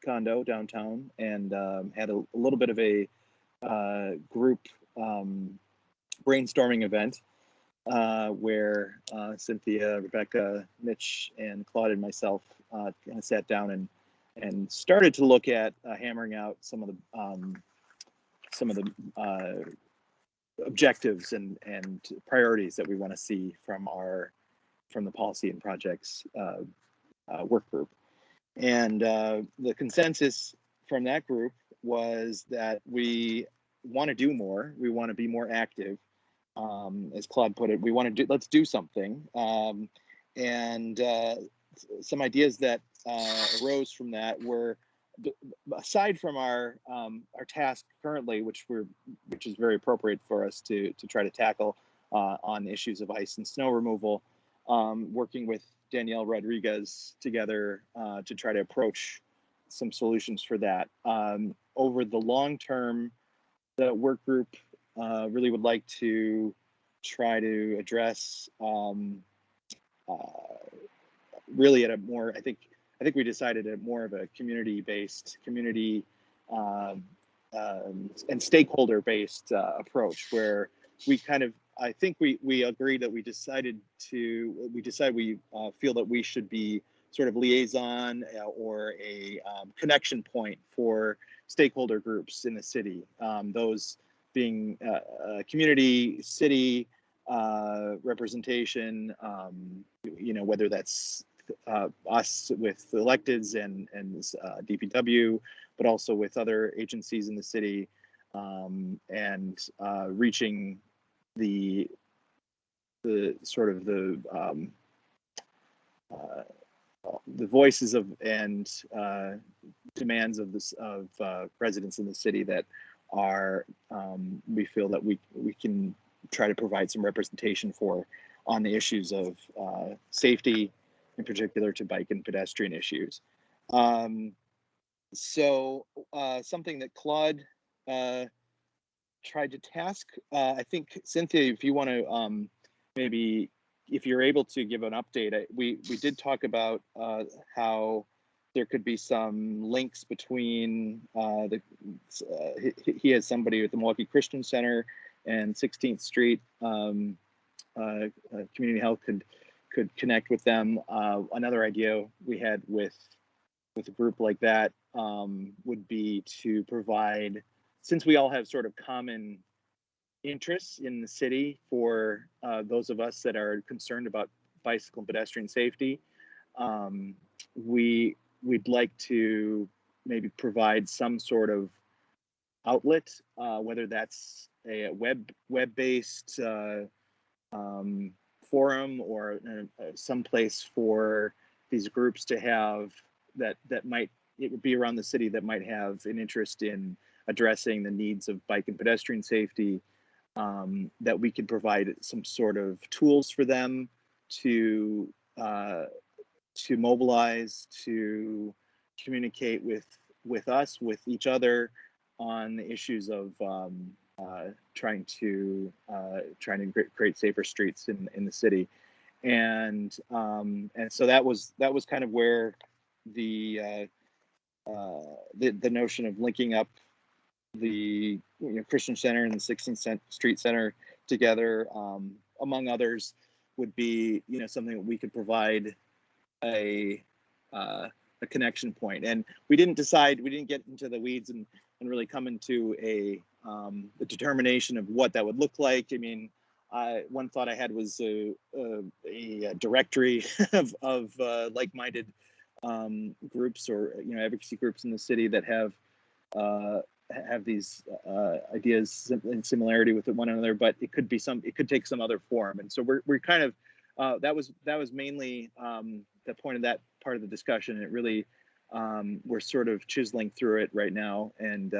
condo downtown and had a little bit of a group brainstorming event where Cynthia, Rebecca, Mitch, and Claude and myself kind of sat down and started to look at hammering out some of the objectives and priorities that we want to see from the policy and projects work group. And the consensus from that group was that we want to do more. We want to be more active. As Claude put it, let's do something. And some ideas that arose from that were, aside from our task currently, which is very appropriate for us to try to tackle on issues of ice and snow removal, working with Danielle Rodriguez together to try to approach some solutions for that. Over the long term, the work group really would like to try to address really at a more, I think we decided at more of a community-based, and stakeholder-based approach, where we kind of, I think we agreed that we feel that we should be sort of liaison or a connection point for stakeholder groups in the city. Those being community, city representation, whether that's us with electeds and DPW, but also with other agencies in the city, and reaching the sort of the voices of and demands of residents in the city that are we feel that we can try to provide some representation for on the issues of safety, in particular to bike and pedestrian issues. So something that Claude tried to task, I think, Cynthia, if you want to maybe if you're able to give an update, we did talk about how there could be some links between he has somebody at the Milwaukee Christian Center and 16th Street Community Health could connect with them. Another idea we had with a group like that would be to provide, since we all have sort of common interests in the city, for those of us that are concerned about bicycle and pedestrian safety, we'd like to maybe provide some sort of outlet, whether that's a web-based forum or some place for these groups to have that might, it would be around the city, that might have an interest in addressing the needs of bike and pedestrian safety, that we could provide some sort of tools for them to mobilize, to communicate with us, with each other, on the issues of trying to create safer streets in the city, and so that was kind of where the notion of linking up the Christian Center and the 16th Street Center together, among others, would be something that we could provide a connection point. And we didn't get into the weeds and really come into a determination of what that would look like. I mean, one thought I had was a directory of like-minded groups, or advocacy groups in the city that have these ideas in similarity with one another, but it could take some other form. And so we're kind of that was mainly the point of that part of the discussion. And it really, we're sort of chiseling through it right now, and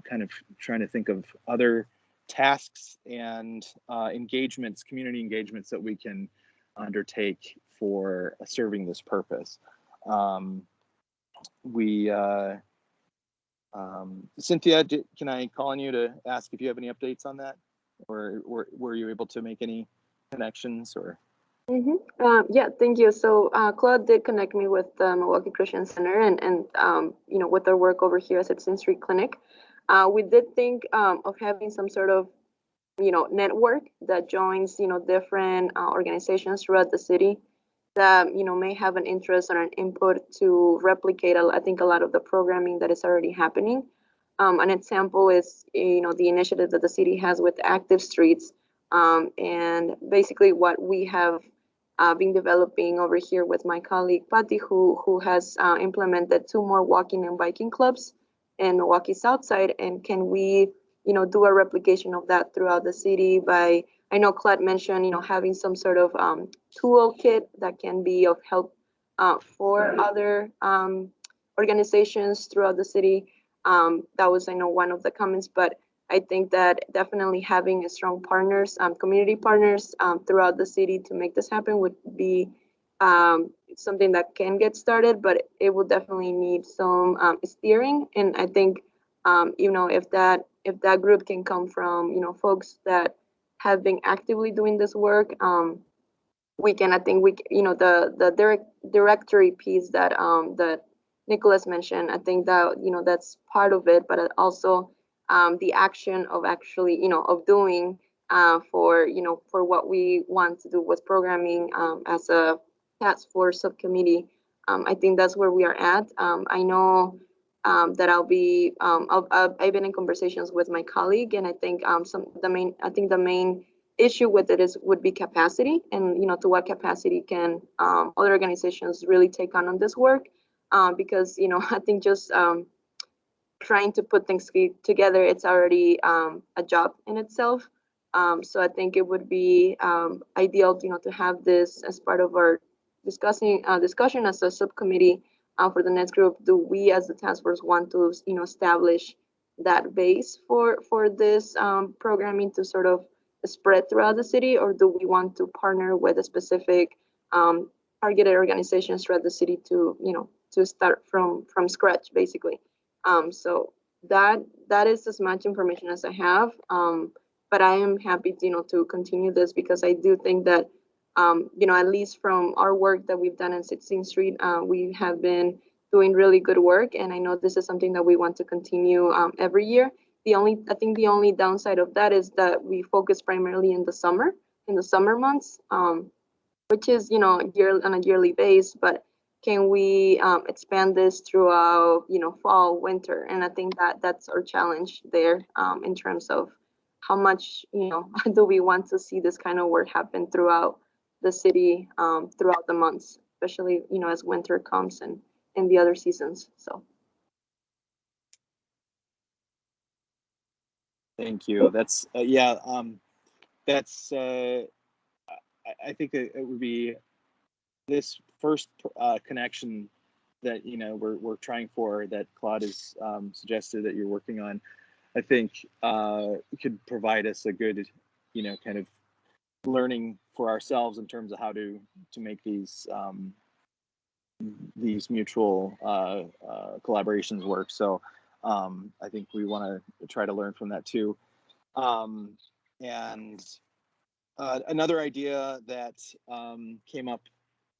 kind of trying to think of other tasks and engagements, community engagements, that we can undertake for serving this purpose. Cynthia, can I call on you to ask if you have any updates on that, or were you able to make any connections? Or yeah, thank you. So Claude did connect me with the Milwaukee Christian Center, and with their work over here at 16th Street Clinic. We did think of having some sort of network that joins different organizations throughout the city that may have an interest or an input to replicate I think a lot of the programming that is already happening. An example is the initiative that the city has with Active Streets, and basically what we have been developing over here with my colleague Patty, who has implemented 2 more walking and biking clubs in Milwaukee South Side. And can we do a replication of that throughout the city? By, I know Claude mentioned having some sort of toolkit that can be of help for other organizations throughout the city. That was, I know, one of the comments, but I think that definitely having a strong partners, community partners throughout the city to make this happen would be something that can get started, but it will definitely need some steering. And I think if that group can come from folks that have been actively doing this work, we can, I think the directory piece that that Nicholas mentioned, I think that that's part of it, but also the action of actually of doing for what we want to do with programming as a task force subcommittee. I think that's where we are at. I know that I've been in conversations with my colleague, and I think the main issue with it would be capacity, and to what capacity can other organizations really take on this work, because I think just trying to put things together, it's already a job in itself. So I think it would be ideal to have this as part of our discussion as a subcommittee for the next group. Do we as the task force want to establish that base for this programming to sort of spread throughout the city, or do we want to partner with a specific targeted organizations throughout the city to to start from scratch, basically? So that is as much information as I have. but I am happy, to continue this because I do think that, at least from our work that we've done in 16th Street, we have been doing really good work. And I know this is something that we want to continue every year. I think the only downside of that is that we focus primarily in the summer months, which is, on a yearly base, but can we expand this throughout, fall, winter? And I think that that's our challenge there in terms of how much, do we want to see this kind of work happen throughout the city, throughout the months, especially, as winter comes and in the other seasons. So. Thank you. That's that's I think it would be this first connection that we're trying for, that Claude has suggested that you're working on. I think could provide us a good kind of learning for ourselves in terms of how to make these mutual collaborations work. So I think we want to try to learn from that too. And another idea that came up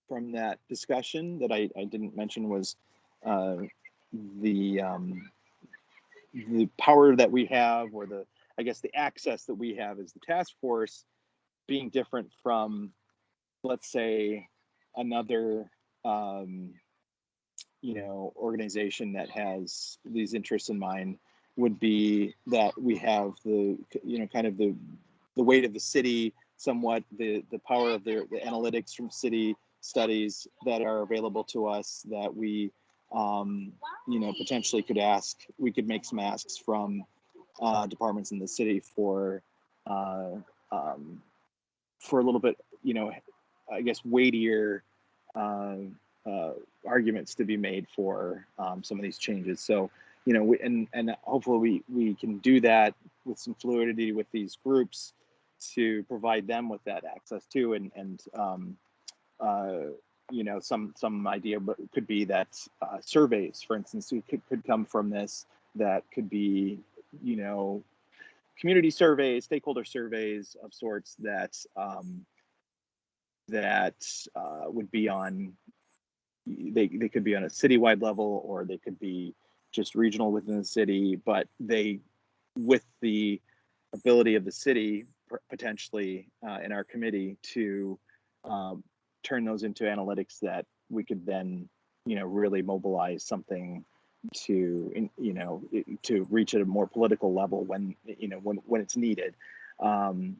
from that discussion that I didn't mention was the power that we have, or the access that we have as the task force, being different from, let's say, another organization that has these interests in mind, would be that we have the kind of the weight of the city, somewhat the power of the analytics from city studies that are available to us, that we potentially could make some asks from departments in the city for a little bit weightier arguments to be made for some of these changes. So and hopefully we can do that with some fluidity with these groups to provide them with that access too. And some idea could be that surveys, for instance, could come from this, that could be community surveys, stakeholder surveys of sorts, that would be on, they could be on a citywide level, or they could be just regional within the city, but they, with the ability of the city potentially in our committee to turn those into analytics that we could then really mobilize something to reach at a more political level when it's needed. And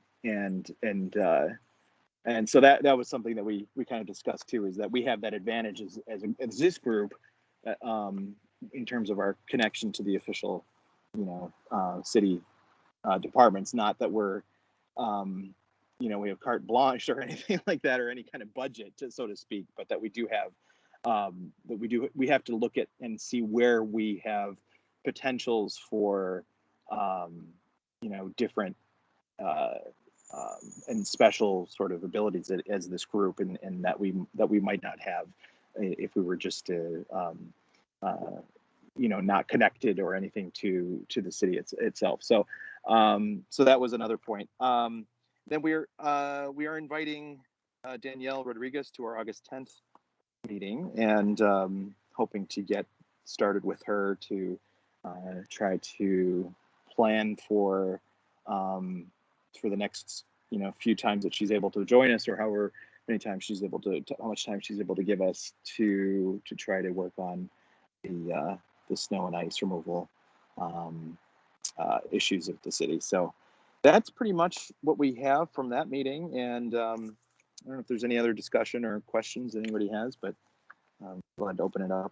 so that was something that we kind of discussed too, is that we have that advantage as this group in terms of our connection to the official city departments. Not that we're we have carte blanche or anything like that, or any kind of budget, so to speak, but that we do have we have to look at and see where we have potentials for different and special sort of abilities as this group, and that we might not have if we were just not connected or anything to the city itself. So so that was another point. Then we are inviting Danielle Rodriguez to our August 10th meeting, and hoping to get started with her to try to plan for the next few times that she's able to join us, or however many times she's able to how much time she's able to give us to try to work on the snow and ice removal issues of the city. So that's pretty much what we have from that meeting. And I don't know if there's any other discussion or questions anybody has, but go ahead and open it up.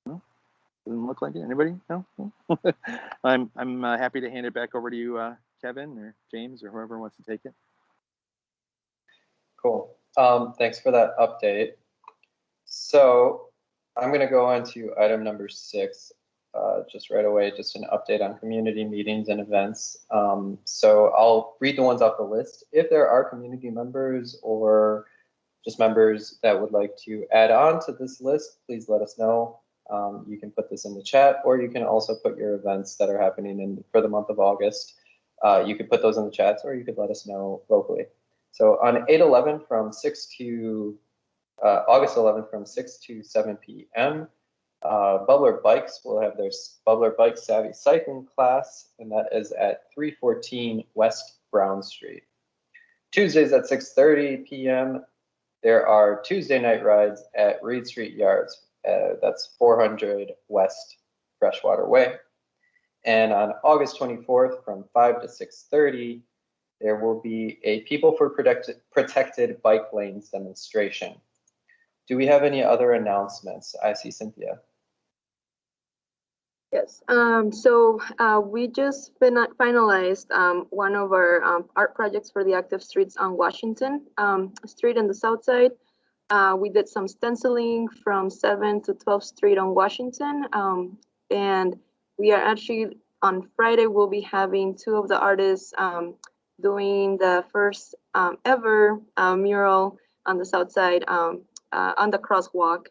No? Doesn't look like it. Anybody? No? I'm happy to hand it back over to you, Kevin or James or whoever wants to take it. Cool. Thanks for that update. So I'm going to go on to item number 6 just right away, just an update on community meetings and events. So I'll read the ones off the list. If there are community members or just members that would like to add on to this list, please let us know. You can put this in the chat, or you can also put your events that are happening for the month of August. You could put those in the chats, or you could let us know locally. So on 8/11 from 6 to August 11th from 6 to 7 p.m. Bubbler Bikes will have their Bubbler Bike Savvy Cycling class, and that is at 314 West Brown Street. Tuesdays at 6:30 p.m. there are Tuesday night rides at Reed Street Yards. That's 400 West Freshwater Way. And on August 24th from 5 to 6:30, there will be a People for Protected Bike Lanes demonstration. Do we have any other announcements? I see Cynthia. Yes, we just finalized one of our art projects for the active streets on Washington Street in the south side. We did some stenciling from 7th to 12th Street on Washington. And we are actually, on Friday, we'll be having two of the artists doing the first ever mural on the south side on the crosswalk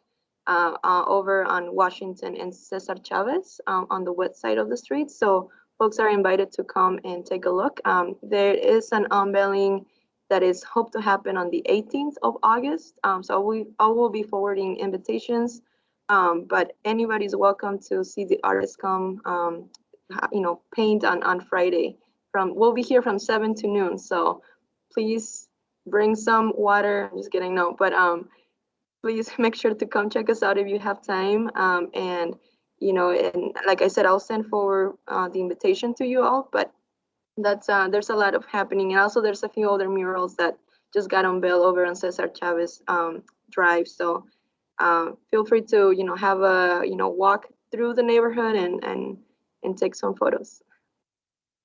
over on Washington and Cesar Chavez on the west side of the street. So folks are invited to come and take a look. There is an unveiling that is hoped to happen on the 18th of August. So I will be forwarding invitations, but anybody's welcome to see the artists come, paint on Friday. We'll be here from 7 to noon. So please bring some water. I'm just kidding, no, but please make sure to come check us out if you have time. And like I said, I'll send forward the invitation to you all, but that's there's a lot of happening. And also there's a few other murals that just got unveiled over on Cesar Chavez Drive. So feel free to, have a, walk through the neighborhood and take some photos.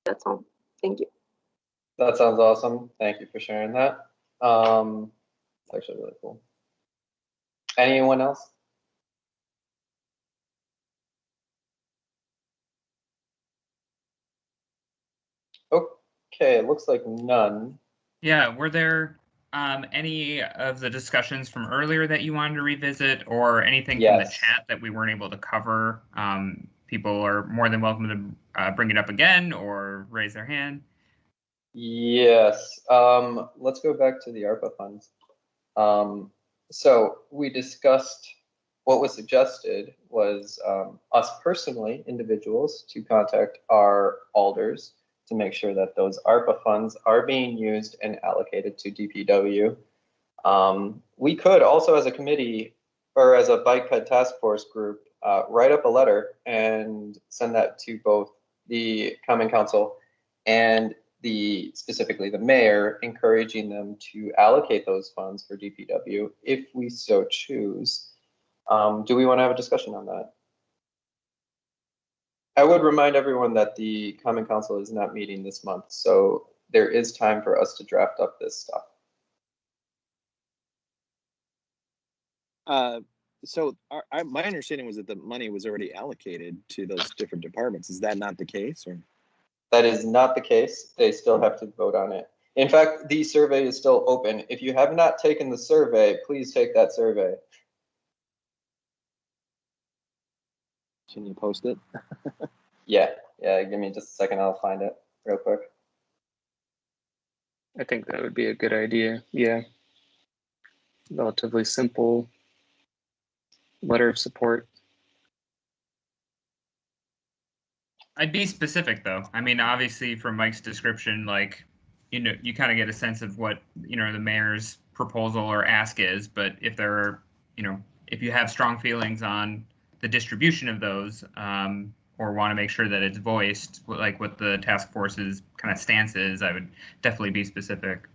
That's all. Thank you. That sounds awesome. Thank you for sharing that. It's actually really cool. Anyone else? Okay, it looks like none. Yeah, were there any of the discussions from earlier that you wanted to revisit, or anything from the chat that we weren't able to cover? People are more than welcome to bring it up again or raise their hand. Yes, let's go back to the ARPA funds. So we discussed, what was suggested was us personally, individuals, to contact our alders to make sure that those ARPA funds are being used and allocated to DPW. We could also, as a committee or as a bike ped task force group, write up a letter and send that to both the Common Council and specifically the mayor, encouraging them to allocate those funds for DPW if we so choose. Do we want to have a discussion on that? I would remind everyone that the Common Council is not meeting this month, so there is time for us to draft up this stuff. So my understanding was that the money was already allocated to those different departments. Is that not the case? Or? That is not the case. They still have to vote on it. In fact, the survey is still open. If you have not taken the survey, please take that survey. Can you post it? Yeah, give me just a second. I'll find it real quick. I think that would be a good idea. Yeah. Relatively simple letter of support. I'd be specific though. I mean, obviously from Mike's description, like, you kind of get a sense of what, the mayor's proposal or ask is, but if there are, if you have strong feelings on the distribution of those, or want to make sure that it's voiced, like what the task force's kind of stance is, I would definitely be specific.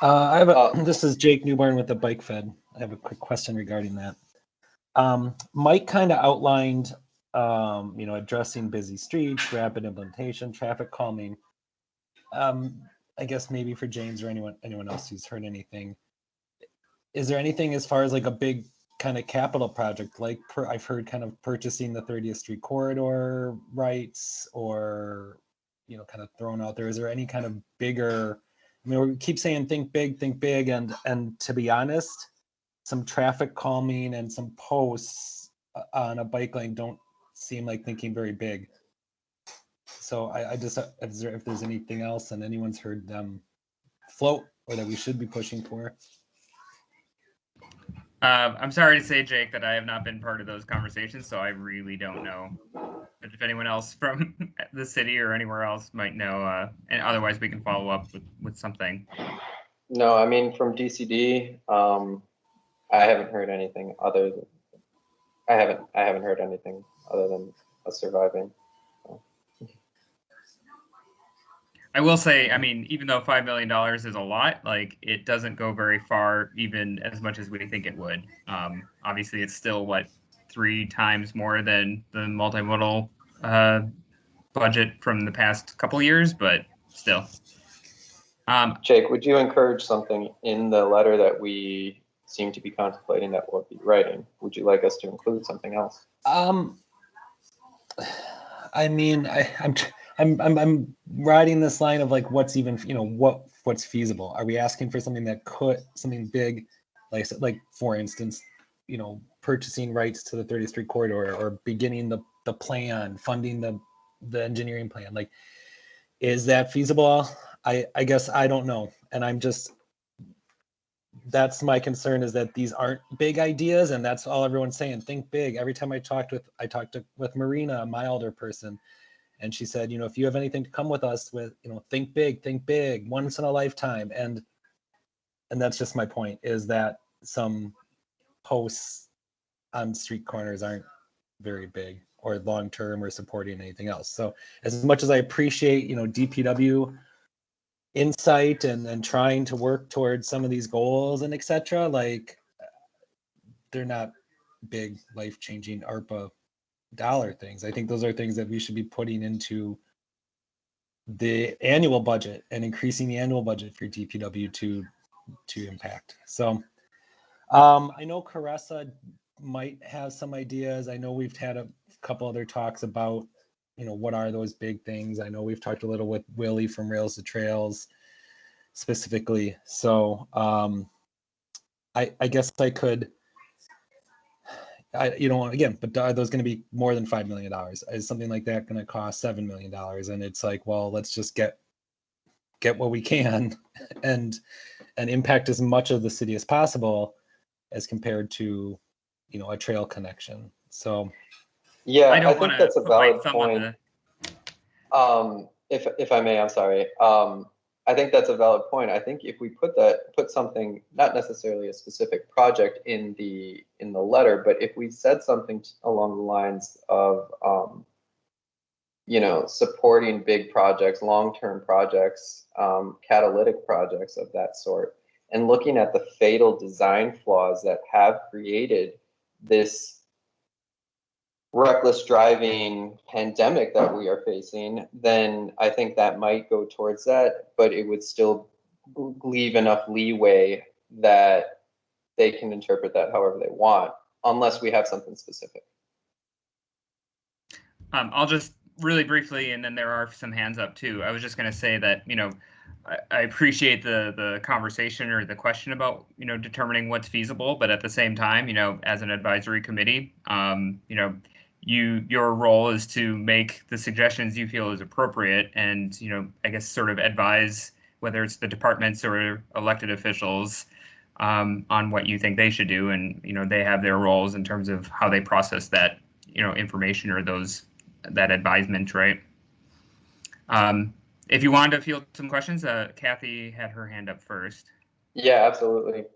This is Jake Newborn with the Bike Fed. I have a quick question regarding that. Mike kind of outlined, addressing busy streets, rapid implementation, traffic calming. I guess maybe for James or anyone else who's heard anything, is there anything as far as like a big kind of capital project, like I've heard kind of purchasing the 30th Street corridor rights, or kind of thrown out there? Is there any kind of bigger? I mean, we keep saying think big, and to be honest, some traffic calming and some posts on a bike lane don't seem like thinking very big. So I just, if there's anything else and anyone's heard them float or that we should be pushing for. I'm sorry to say, Jake, that I have not been part of those conversations, so I really don't know. But if anyone else from the city or anywhere else might know, and otherwise we can follow up with something. No, I mean, from DCD, I haven't heard anything other than, I haven't heard anything other than us surviving. I will say, I mean, even though $5 million is a lot, like it doesn't go very far, even as much as we think it would. Obviously, it's still what 3 times more than the multimodal budget from the past couple years, but still. Jake, would you encourage something in the letter that we seem to be contemplating that we'll be writing? Would you like us to include something else? I mean, I'm riding this line of like, what's even, what's feasible? Are we asking for something that something big, like for instance, purchasing rights to the 30th Street corridor or beginning the plan, funding the engineering plan? Like, is that feasible? I guess I don't know. And that's my concern, is that these aren't big ideas, and that's all everyone's saying. Think big. Every time I talked with Marina, my elder person, and she said, if you have anything to come with us with, think big, once in a lifetime. And that's just my point, is that some posts on street corners aren't very big or long-term or supporting anything else. So as much as I appreciate, DPW insight and trying to work towards some of these goals and etc., like they're not big life-changing ARPA dollar things. I think those are things that we should be putting into the annual budget and increasing the annual budget for DPW to impact. So I know Caressa might have some ideas. I know we've had a couple other talks about, what are those big things. I know we've talked a little with Willie from Rails to Trails specifically. So I guess I could, again, but are those going to be more than $5 million? Is something like that going to cost $7 million? And it's like, well, let's just get what we can and impact as much of the city as possible as compared to, a trail connection. So yeah, I think that's a valid point. If I may, I'm sorry. I think that's a valid point. I think if we put something, not necessarily a specific project in the letter, but if we said something along the lines of, supporting big projects, long-term projects, catalytic projects of that sort, and looking at the fatal design flaws that have created this reckless driving pandemic that we are facing, then I think that might go towards that, but it would still leave enough leeway that they can interpret that however they want, unless we have something specific. I'll just really briefly, and then there are some hands up too. I was just going to say that, I appreciate the conversation or the question about, determining what's feasible, but at the same time, as an advisory committee, your role is to make the suggestions you feel is appropriate and, I guess sort of advise whether it's the departments or elected officials on what you think they should do. And, they have their roles in terms of how they process that, information or that advisement, right? If you wanted to field some questions, Kathy had her hand up first. Yeah, absolutely.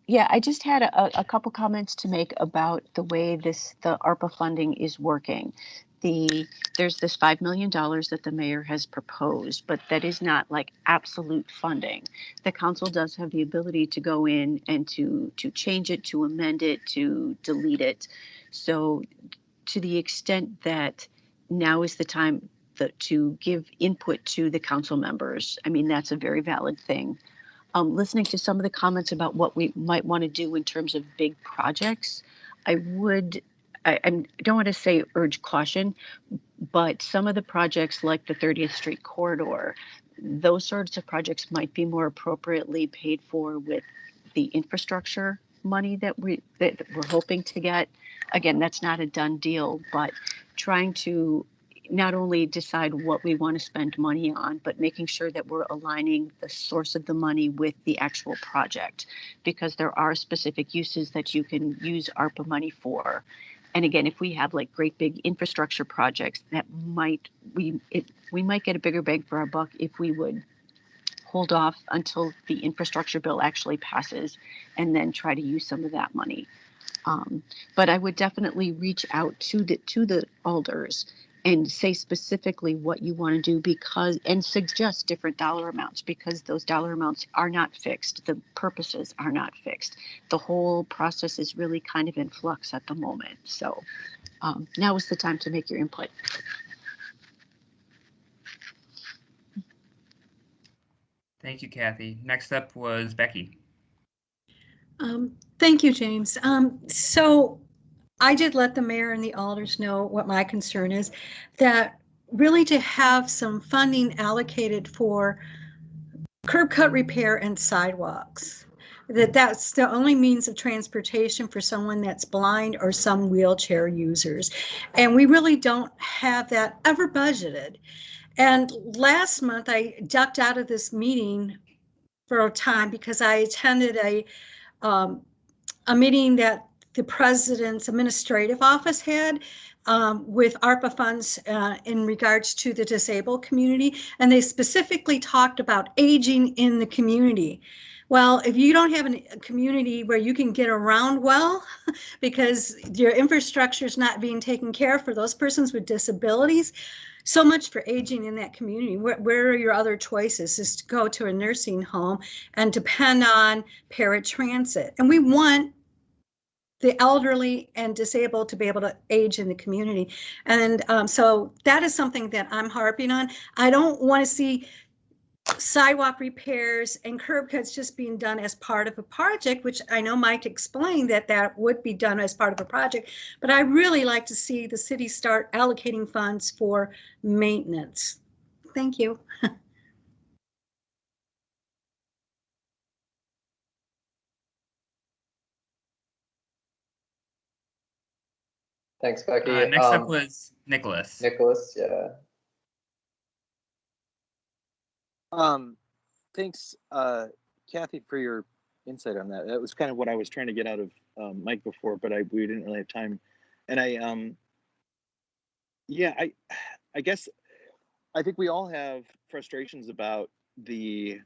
Yeah, I just had a couple comments to make about the way the ARPA funding is working. There's this $5 million that the mayor has proposed, but that is not like absolute funding. The council does have the ability to go in and to change it, to amend it, to delete it. So to the extent that now is the time to give input to the council members, I mean, that's a very valid thing. Listening to some of the comments about what we might want to do in terms of big projects, I don't want to say urge caution, but some of the projects like the 30th Street corridor, those sorts of projects might be more appropriately paid for with the infrastructure money that we're hoping to get. Again, that's not a done deal, but trying to not only decide what we want to spend money on, but making sure that we're aligning the source of the money with the actual project, because there are specific uses that you can use ARPA money for. And again, if we have like great big infrastructure projects, that we might get a bigger bang for our buck if we would hold off until the infrastructure bill actually passes and then try to use some of that money. But I would definitely reach out to the alders and say specifically what you want to do, and suggest different dollar amounts, because those dollar amounts are not fixed. The purposes are not fixed. The whole process is really kind of in flux at the moment. So now is the time to make your input. Thank you, Kathy. Next up was Becky. Thank you, James. So I did let the mayor and the alders know what my concern is, that really to have some funding allocated for curb cut repair and sidewalks. That's the only means of transportation for someone that's blind or some wheelchair users. And we really don't have that ever budgeted. And last month I ducked out of this meeting for a time because I attended a meeting that the president's administrative office had with ARPA funds in regards to the disabled community. And they specifically talked about aging in the community. Well, if you don't have a community where you can get around well, because your infrastructure is not being taken care of for those persons with disabilities, so much for aging in that community. Where are your other choices? Is to go to a nursing home and depend on paratransit. And we want the elderly and disabled to be able to age in the community. And so that is something that I'm harping on. I don't want to see sidewalk repairs and curb cuts just being done as part of a project, which I know Mike explained that would be done as part of a project, but I really like to see the city start allocating funds for maintenance. Thank you. Thanks, Becky. Next up was Nicholas. Nicholas, yeah. Thanks, Kathy, for your insight on that. That was kind of what I was trying to get out of Mike before, but we didn't really have time. And I guess I think we all have frustrations about the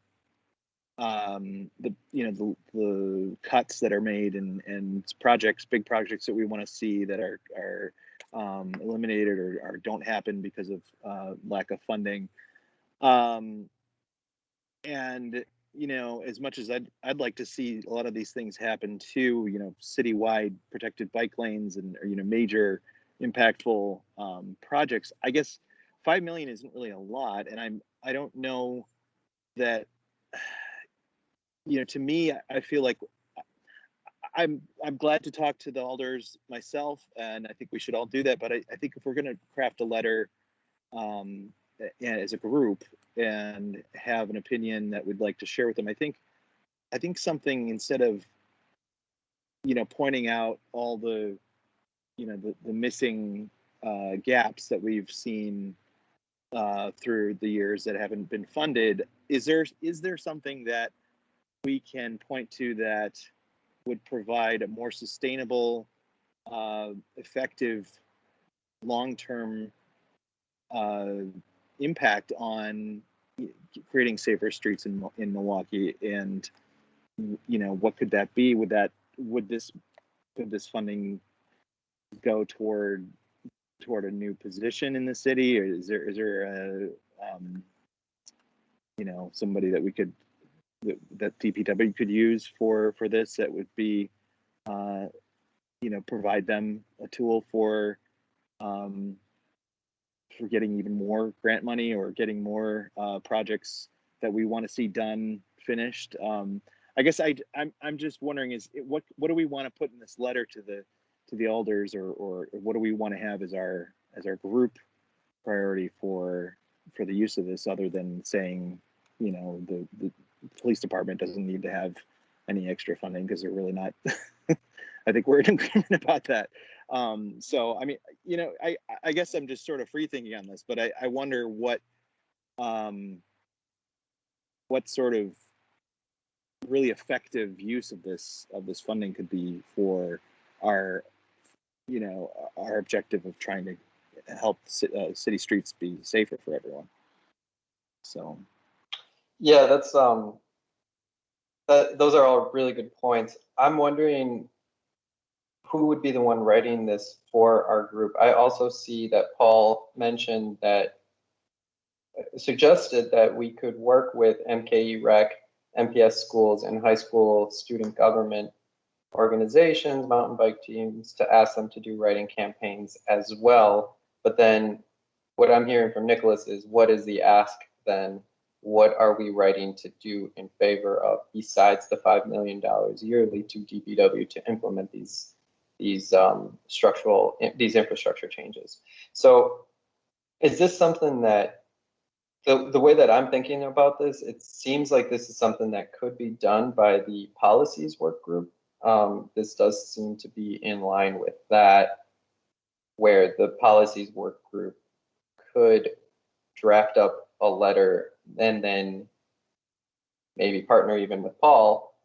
cuts that are made and projects, big projects that we want to see that are eliminated or don't happen because of lack of funding. And as much as I'd like to see a lot of these things happen too, citywide protected bike lanes and major impactful projects, I guess $5 million isn't really a lot, and I don't know that, to me, I feel like I'm glad to talk to the alders myself, and I think we should all do that. But I think if we're going to craft a letter as a group and have an opinion that we'd like to share with them, I think something, instead of pointing out all the the missing gaps that we've seen through the years that haven't been funded, is there something that we can point to that would provide a more sustainable, effective, long-term impact on creating safer streets in Milwaukee? And what could that be? Could this funding go toward a new position in the city, or is there a somebody that we could that DPW could use for this, that would be provide them a tool for getting even more grant money or getting more projects that we want to see done, finished? I guess I'm just wondering, what do we want to put in this letter to the alders, or what do we want to have as our group priority for for the use of this, other than saying, you know, the police department doesn't need to have any extra funding, because they're really not. I think we're in agreement about that. So I mean, you know, I guess I'm just sort of free thinking on this, but I wonder what sort of really effective use of this funding could be for our, you know, our objective of trying to help city streets be safer for everyone. So yeah, that's those are all really good points. I'm wondering who would be the one writing this for our group. I also see that Paul mentioned that, suggested that we could work with MKE Rec, MPS schools, and high school student government organizations, mountain bike teams, to ask them to do writing campaigns as well. But then what I'm hearing from Nicholas is, what is the ask then? What are we writing to do in favor of, besides the $5 million yearly to DPW to implement these infrastructure changes? So is this something that, the way that I'm thinking about this, it seems like this is something that could be done by the policies work group. This does seem to be in line with that, where the policies work group could draft up a letter and then maybe partner even with Paul,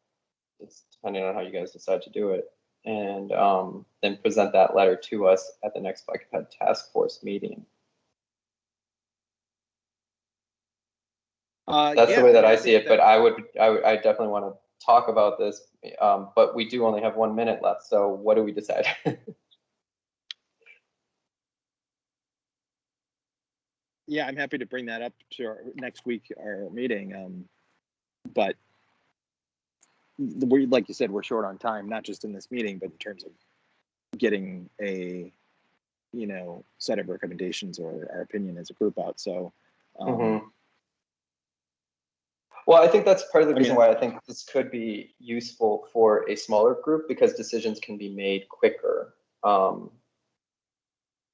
it's depending on how you guys decide to do it, and then present that letter to us at the next Bike Ped Task Force meeting. That's yeah, the way that I think see it, but I definitely want to talk about this, but we do only have 1 minute left, so what do we decide? Yeah, I'm happy to bring that up to our next week, our meeting. But like you said, we're short on time, not just in this meeting, but in terms of getting a, you know, set of recommendations or our opinion as a group out. So, well, I think that's part of the reason why I think this could be useful for a smaller group, because decisions can be made quicker. And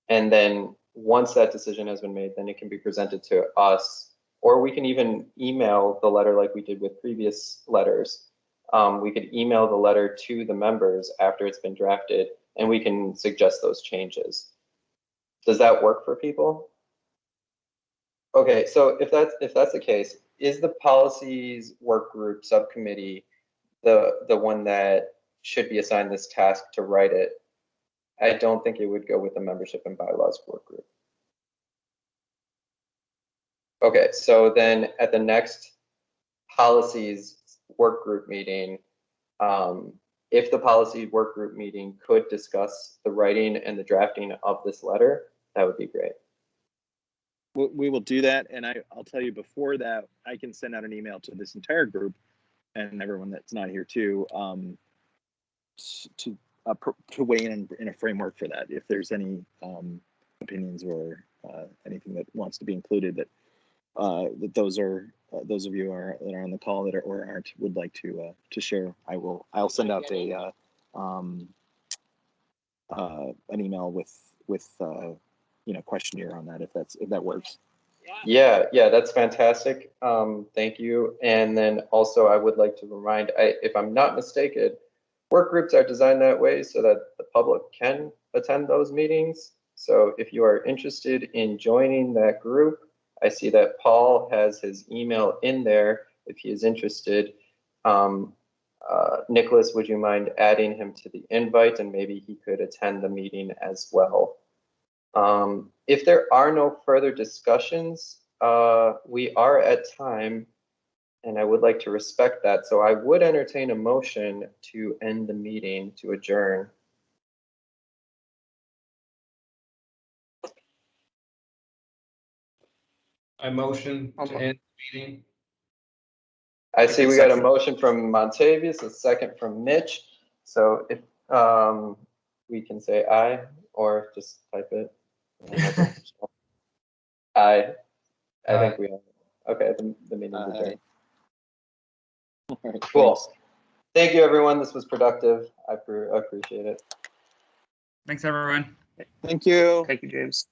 then once that decision has been made, then it can be presented to us, or we can even email the letter like we did with previous letters. We could email the letter to the members after it's been drafted, and we can suggest those changes. Does that work for people? Okay, so if that's the case, is the policies work group subcommittee the one that should be assigned this task to write it? I don't think it would go with the membership and bylaws work group. Okay, so then at the next policies work group meeting, if the policy work group meeting could discuss the writing and the drafting of this letter, that would be great. We will do that, and I'll tell you before that, I can send out an email to this entire group and everyone that's not here too, to weigh in a framework for that. If there's any opinions or anything that wants to be included, that those of you that are on the call that are or aren't would like to share, I'll send out a an email with you know, questionnaire on that, if that works. Yeah, that's fantastic. Thank you. And then also I would like to remind, if I'm not mistaken, work groups are designed that way so that the public can attend those meetings. So if you are interested in joining that group, I see that Paul has his email in there if he is interested. Nicholas, would you mind adding him to the invite, and maybe he could attend the meeting as well? If there are no further discussions, we are at time, and I would like to respect that. So I would entertain a motion to end the meeting, to adjourn. I motion to end the meeting. I see we got a motion from Montavious, a second from Mitch. So if we can say aye, or just type it. Aye. I think we are. Okay, the meeting's adjourned. Right, cool. Thanks. Thank you, everyone. This was productive. I appreciate it. Thanks, everyone. Thank you. Thank you, James.